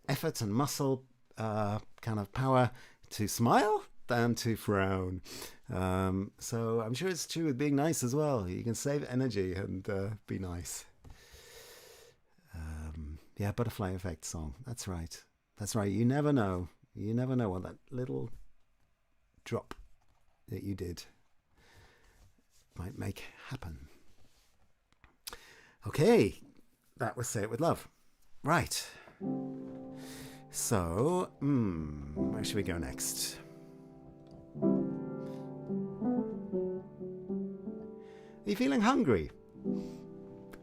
Speaker 1: effort and muscle kind of power to smile than to frown. So I'm sure it's true with being nice as well. You can save energy and be nice. Yeah, butterfly effect song. That's right. That's right. You never know. You never know what that little drop that you did might make happen. Okay, that was Say It With Love. Right. So, where should we go next? Are you feeling hungry?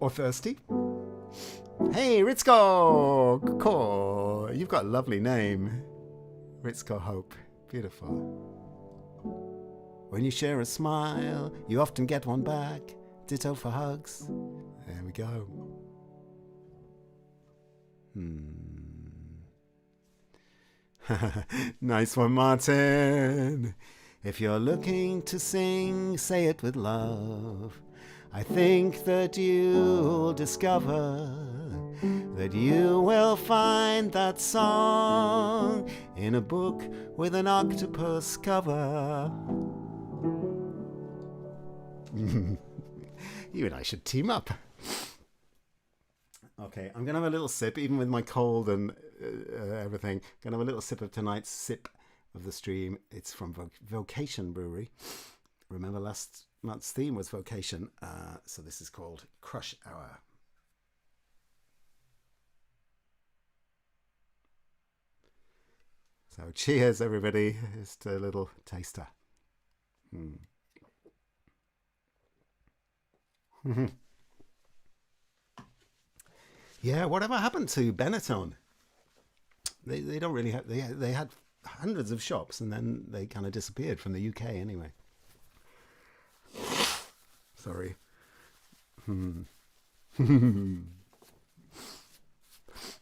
Speaker 1: Or thirsty? Hey, Ritzko! Cool. You've got a lovely name. Ritzko Hope. Beautiful. When you share a smile, you often get one back. Ditto for hugs. There we go. Nice one, Martin. If you're looking to sing, say it with love. I think that you'll discover that you will find that song in a book with an octopus cover. You and I should team up. Okay, I'm going to have a little sip, even with my cold and everything. I'm going to have a little sip of tonight's sip of the stream. It's from Vocation Brewery. Remember last month's theme was Vocation, so this is called Crush Hour. So cheers, everybody. Just a little taster. Yeah, whatever happened to Benetton? They don't really have. They had hundreds of shops, and then they kind of disappeared from the UK anyway. Sorry.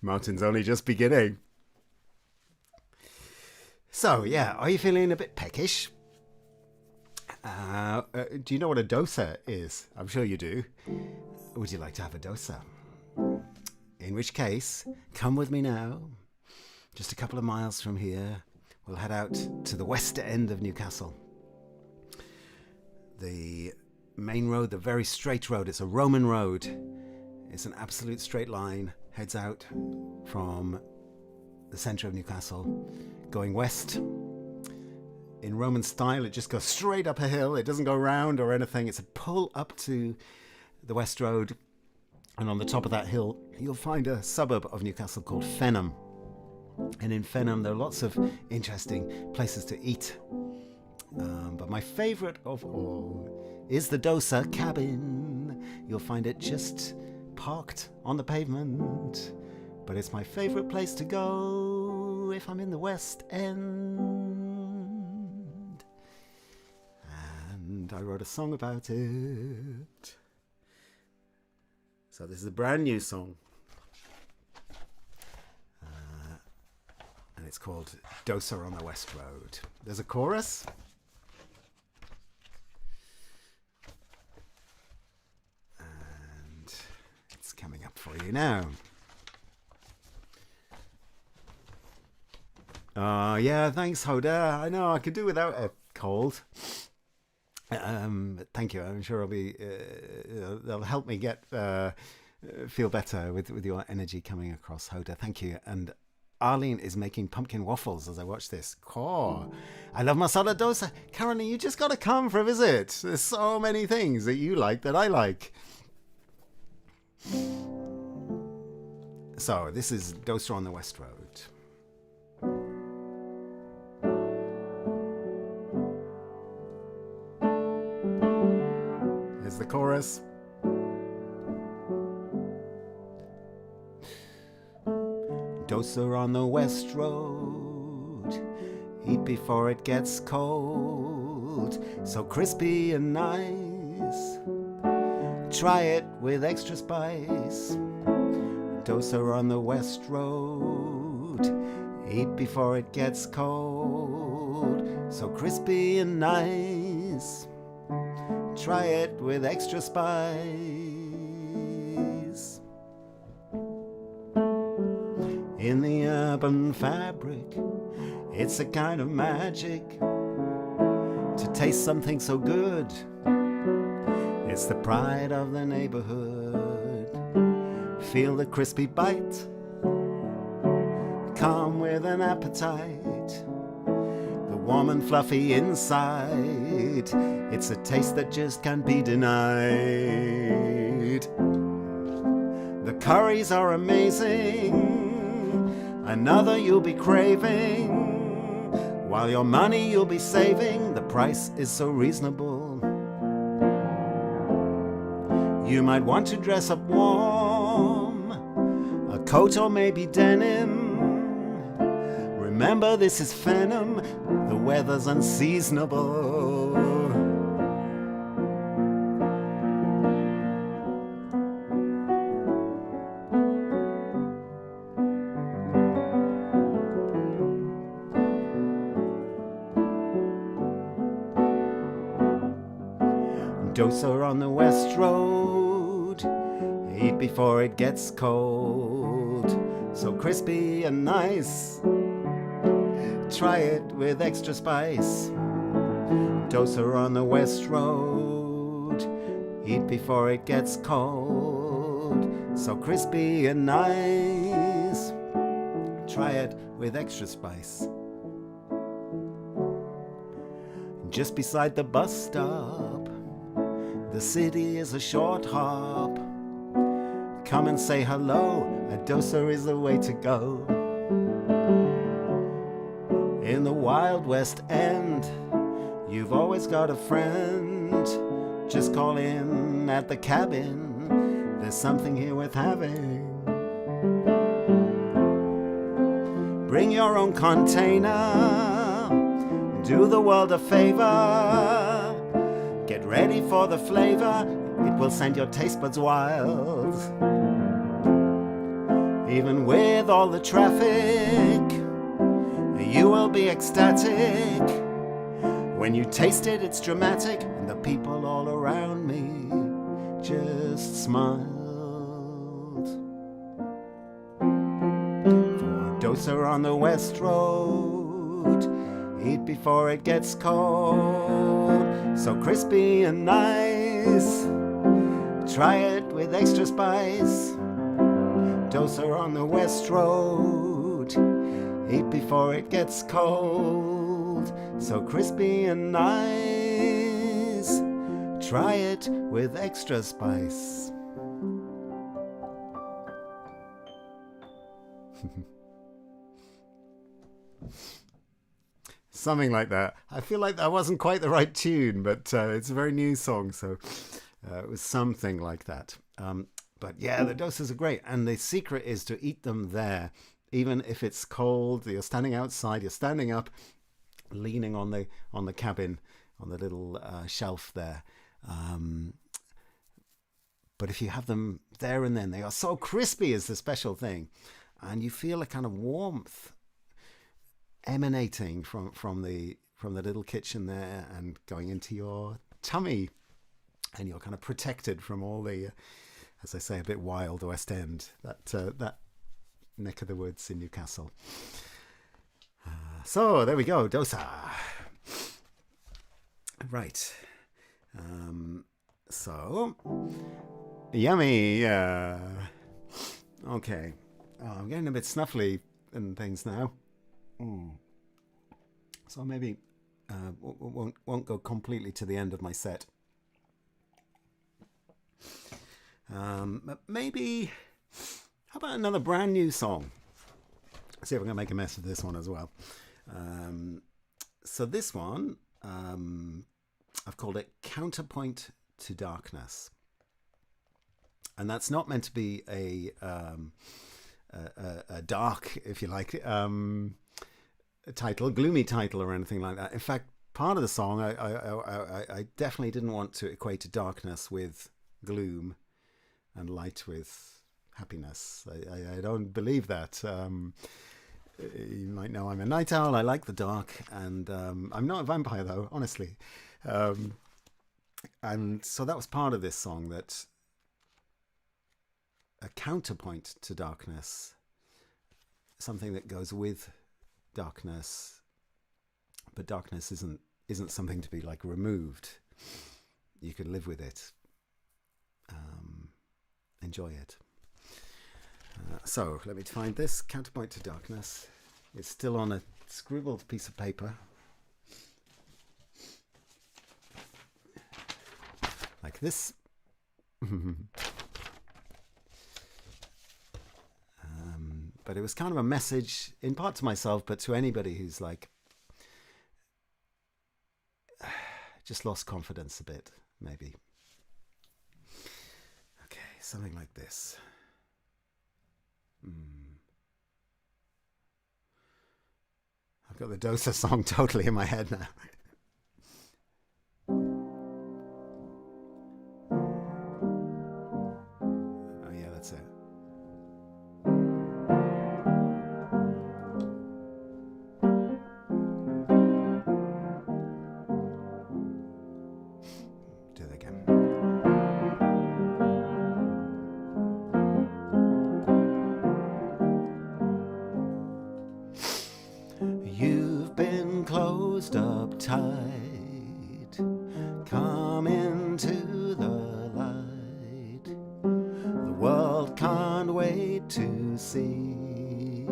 Speaker 1: Martin's only just beginning. So yeah, are you feeling a bit peckish? Do you know what a dosa is? I'm sure you do. Would you like to have a dosa? In which case, come with me now. Just a couple of miles from here, we'll head out to the west end of Newcastle. The main road, the very straight road, it's a Roman road. It's an absolute straight line, heads out from the centre of Newcastle, going west. In Roman style, it just goes straight up a hill. It doesn't go round or anything. It's a pull up to the West Road. And on the top of that hill, you'll find a suburb of Newcastle called Fenham. And in Fenham, there are lots of interesting places to eat. But my favourite of all is the Dosa Cabin. You'll find it just parked on the pavement. But it's my favourite place to go if I'm in the West End. And I wrote a song about it. So this is a brand new song. And it's called Dosa on the West Road. There's a chorus. And it's coming up for you now. Yeah, thanks, Hoda. I know I could do without a cold. Thank you. I'm sure it'll be. They'll help me get feel better with your energy coming across, Hoda. Thank you. And Arlene is making pumpkin waffles as I watch this. Oh, I love masala dosa. Caroline, you just got to come for a visit. There's so many things that you like that I like. So this is Dosa on the West Road. Here's the chorus. Dosa on the West Road, eat before it gets cold, so crispy and nice, try it with extra spice. Dosa on the West Road, eat before it gets cold, so crispy and nice, try it with extra spice. In the urban fabric, it's a kind of magic to taste something so good. It's the pride of the neighborhood. Feel the crispy bite, come with an appetite. The warm and fluffy inside, it's a taste that just can't be denied. The curries are amazing, another you'll be craving. While your money you'll be saving, the price is so reasonable. You might want to dress up warm, a coat or maybe denim. Remember, this is Fenham, the weather's unseasonable. Doser on the West Road, eat before it gets cold. So crispy and nice, try it with extra spice. Doser on the West Road, eat before it gets cold. So crispy and nice, try it with extra spice. Just beside the bus stop, the city is a short hop. Come and say hello, a doser is the way to go. In the Wild West End, you've always got a friend. Just call in at the cabin, there's something here worth having. Bring your own container, do the world a favor. Get ready for the flavor, it will send your taste buds wild. Even with all the traffic, you will be ecstatic. When you taste it, it's dramatic, and the people all around me just smiled. For a doser on the West Road, eat before it gets cold. So crispy and nice, try it with extra spice. Doser on the West Road, eat before it gets cold. So crispy and nice, try it with extra spice. Something like that. I feel like that wasn't quite the right tune, but it's a very new song, so it was something like that. But yeah, the dosers are great, and the secret is to eat them there, even if it's cold. You're standing outside, you're standing up, leaning on the cabin, on the little shelf there. But if you have them there and then, they are so crispy is the special thing, and you feel a kind of warmth emanating from the little kitchen there and going into your tummy, and you're kind of protected from all the, as I say, a bit wild West End, that neck of the woods in Newcastle. So there we go, dosa. Right. So yummy. Okay. Oh, I'm getting a bit snuffly and things now. So maybe won't go completely to the end of my set. Maybe, how about another brand new song? Let's see if I can make a mess of this one as well. So this one, I've called it Counterpoint to Darkness. And that's not meant to be a dark, if you like, title, gloomy title or anything like that. In fact, part of the song, I definitely didn't want to equate darkness with gloom and light with happiness. I don't believe that. You might know I'm a night owl. I like the dark, and I'm not a vampire though, honestly. And so that was part of this song, that a counterpoint to darkness, something that goes with darkness, but darkness isn't something to be like removed. You can live with it, enjoy it. So let me find this Counterpoint to Darkness. It's still on a scribbled piece of paper, like this. But it was kind of a message, in part to myself, but to anybody who's like just lost confidence a bit, maybe. Okay, something like this. I've got the Dosa song totally in my head now. Oh yeah, that's it. Do that again. uptight. Come into the light. The world can't wait to see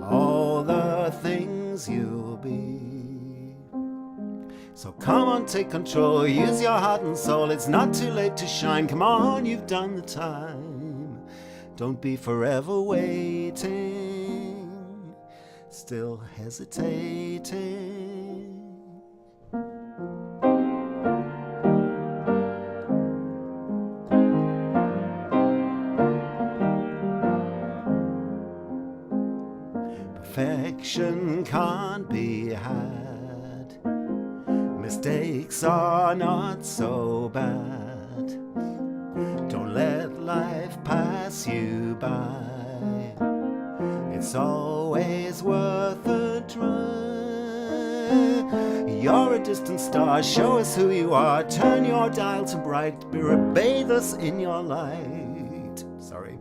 Speaker 1: all the things you'll be. So come on, take control, use your heart and soul. It's not too late to shine. Come on, you've done the time. Don't be forever waiting, still hesitating. Perfection can't be had. Mistakes are not so bad. Don't let life pass you by. It's always worth a try. You're a distant star, show us who you are. Turn your dial to bright, bathe us in your light. Sorry.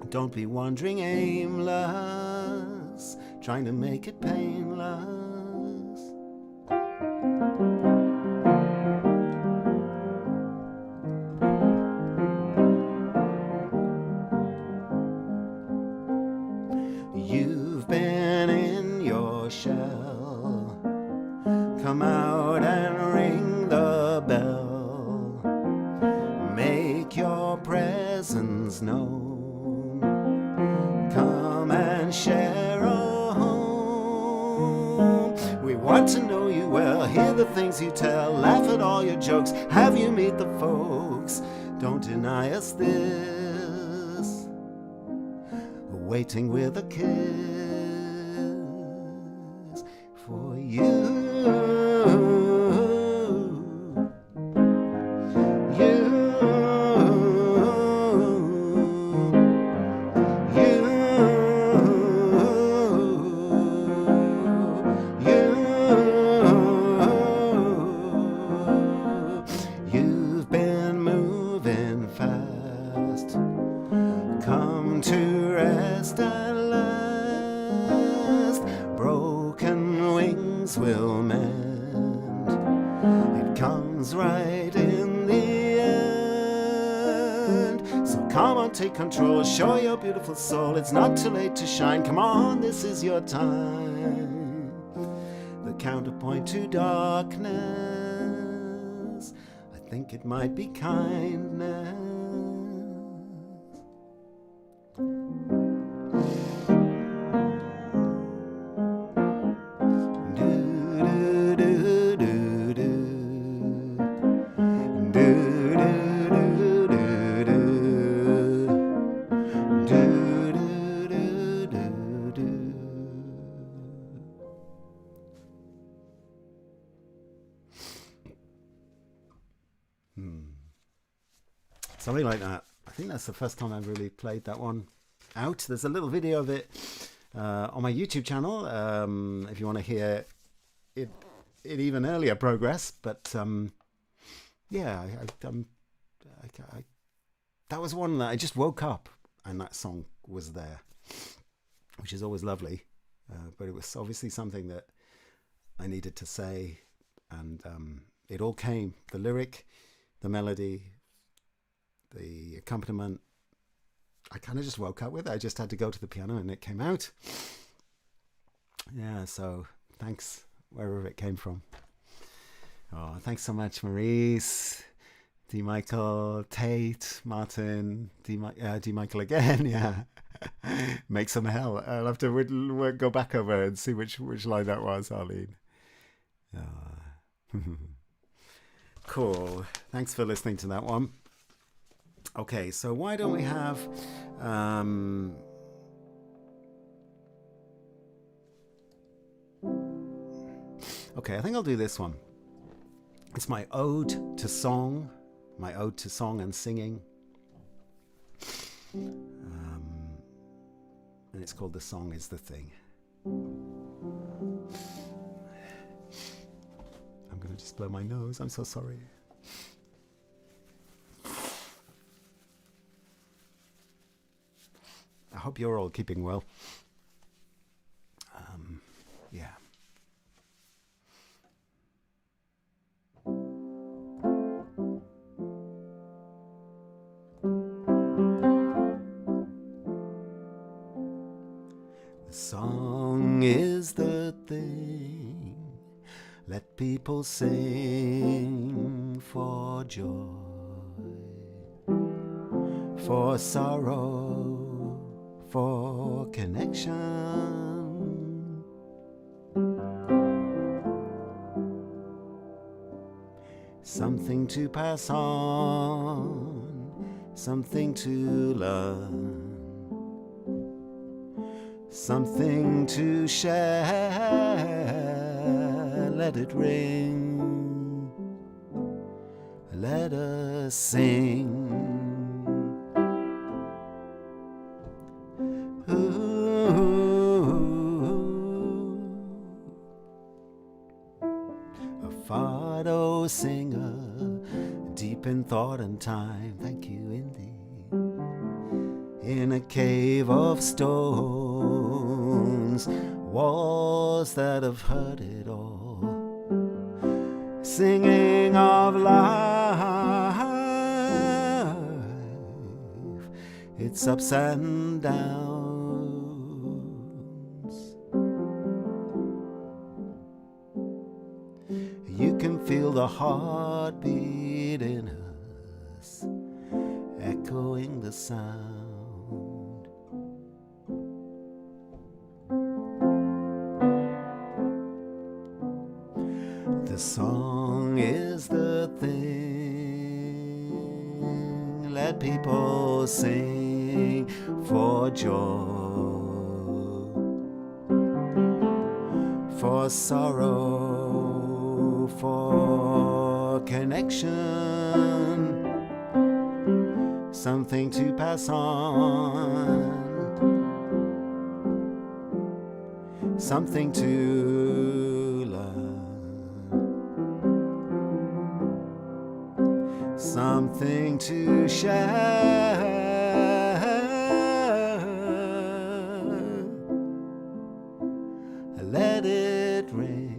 Speaker 1: Don't be wandering aimless, trying to make it painless. You've been in your shell. Come out and ring the bell. Make your presence known. Come and share a home. We want to know you well, hear the things you tell, laugh at all your jokes, have you meet the folks. Don't deny us this. Waiting with a kiss for you. You've been moving fast. Come to rest at last. Broken wings will mend. It comes right in the end. So come on, take control, show your beautiful soul. It's not too late to shine. Come on, this is your time. The counterpoint to darkness, I think it might be kindness. Something like that. I think that's the first time I've really played that one out. There's a little video of it on my YouTube channel if you want to hear it in even earlier progress. But yeah, that was one that I just woke up and that song was there, which is always lovely. But it was obviously something that I needed to say, and it all came. The lyric, the melody, the accompaniment, I kind of just woke up with it. I just had to go to the piano and it came out. Yeah, so thanks wherever it came from. Oh, thanks so much, Maurice, D. Michael, Tate, Martin, D. Michael again. Yeah, make some hell. I'll have to go back over and see which line that was, Arlene. Cool. Thanks for listening to that one. Okay, so why don't we have okay, I think I'll do this one. It's my ode to song, and singing. And it's called The Song Is the Thing. I'm going to just blow my nose. I'm so sorry. I hope you're all keeping well. Yeah. Song is the thing, let people sing for joy, for sorrow, for connection. Something to pass on, something to learn, something to share. Let it ring, let us sing. A fado singer, deep in thought and time. Thank you, Indy. In a cave of stones, walls that have heard it all, singing of life, its ups and downs. You can feel the heartbeat in us, echoing the sound. The song is the thing, let people sing for joy, for sorrow, for connection, something to pass on, something to learn, something to share. Let it ring,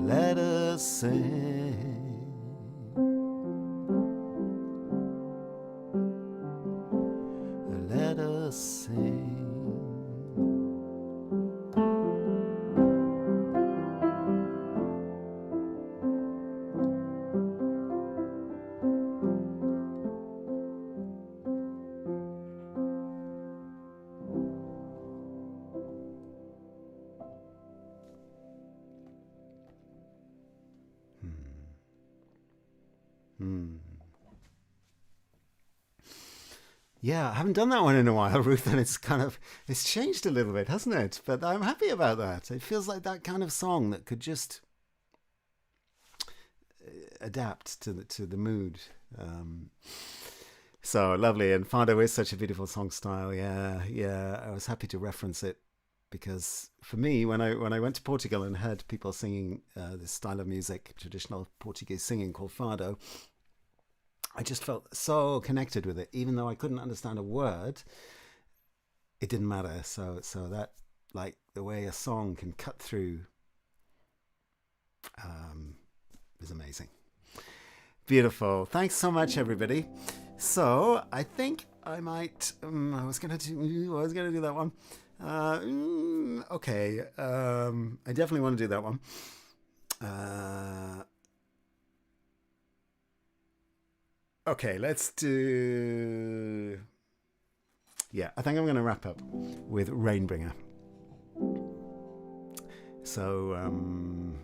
Speaker 1: let us sing. Let us sing. Yeah, I haven't done that one in a while, Ruth, and it's changed a little bit, hasn't it? But I'm happy about that. It feels like that kind of song that could just adapt to the mood. So lovely, and Fado is such a beautiful song style. Yeah, I was happy to reference it because for me, when I went to Portugal and heard people singing this style of music, traditional Portuguese singing called Fado, I just felt so connected with it, even though I couldn't understand a word. It didn't matter. So that, like, the way a song can cut through, is amazing. Beautiful. Thanks so much, everybody. So I think I might. I was gonna do that one. Okay. I definitely want to do that one. Okay, let's do... Yeah, I think I'm going to wrap up with Rainbringer. So, and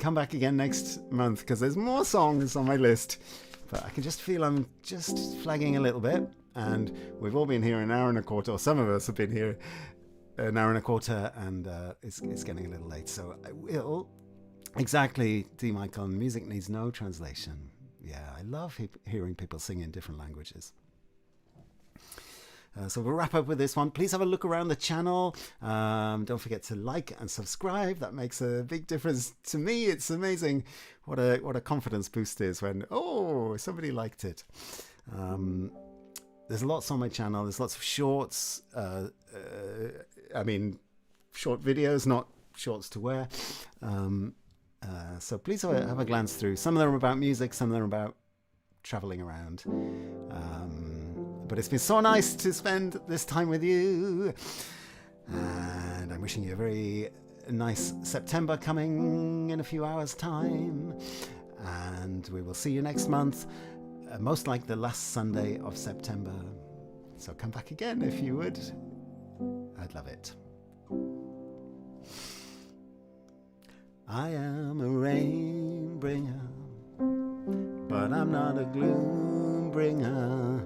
Speaker 1: come back again next month because there's more songs on my list. But I can just feel I'm just flagging a little bit. And we've all been here an hour and a quarter, or some of us have been here an hour and a quarter, and it's getting a little late. So I will... Exactly, D. Michael, music needs no translation. Yeah, I love hearing people sing in different languages. So we'll wrap up with this one. Please have a look around the channel. Don't forget to like and subscribe. That makes a big difference to me. It's amazing what a confidence boost is when, oh, somebody liked it. There's lots on my channel. There's lots of shorts. Short videos, not shorts to wear. So please have a glance through. Some of them are about music, some of them are about traveling around. But it's been so nice to spend this time with you. And I'm wishing you a very nice September coming in a few hours' time. And we will see you next month, most like the last Sunday of September. So come back again if you would. I'd love it. I am a rain bringer, but I'm not a gloom bringer.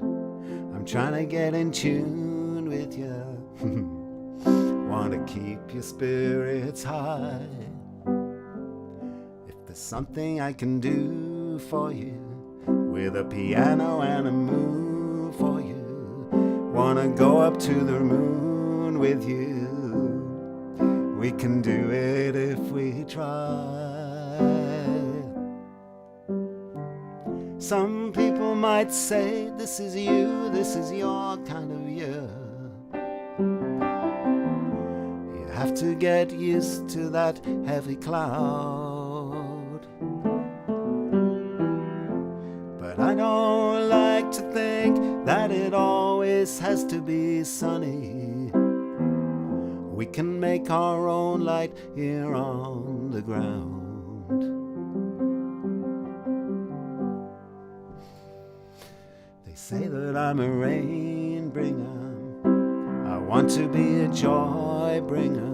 Speaker 1: I'm trying to get in tune with you. Want to keep your spirits high. If there's something I can do for you, with a piano and a move for you, want to go up to the moon with you. We can do it if we try. Some people might say this is you, this is your kind of year. You have to get used to that heavy cloud. But I don't like to think that it always has to be sunny. We can make our own light here on the ground. They say that I'm a rain bringer. I want to be a joy bringer.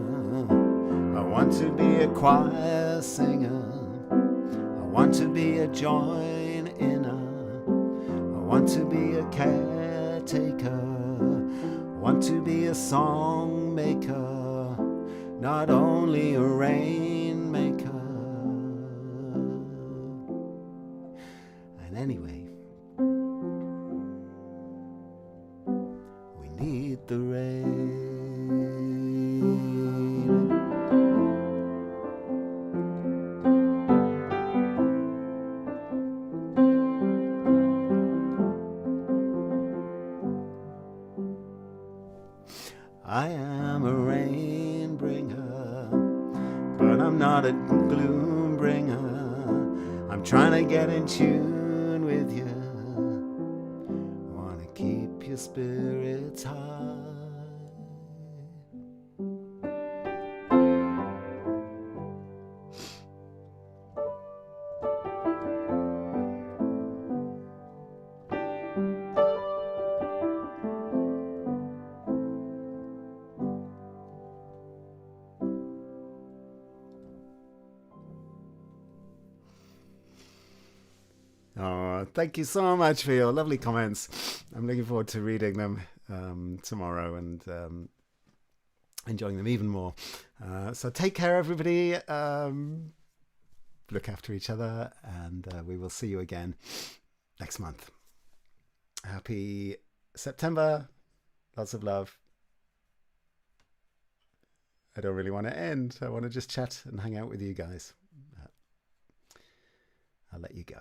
Speaker 1: I want to be a choir singer. I want to be a join inner. I want to be a caretaker. I want to be a song maker, not only a rainmaker. And anyway, we need the rain. I am a rain bringer, but I'm not a gloom bringer. I'm trying to get in tune with you. Want to keep your spirits high. Oh, thank you so much for your lovely comments. I'm looking forward to reading them tomorrow and enjoying them even more. So take care, everybody. Look after each other, and we will see you again next month. Happy September. Lots of love. I don't really want to end. I want to just chat and hang out with you guys. I'll let you go.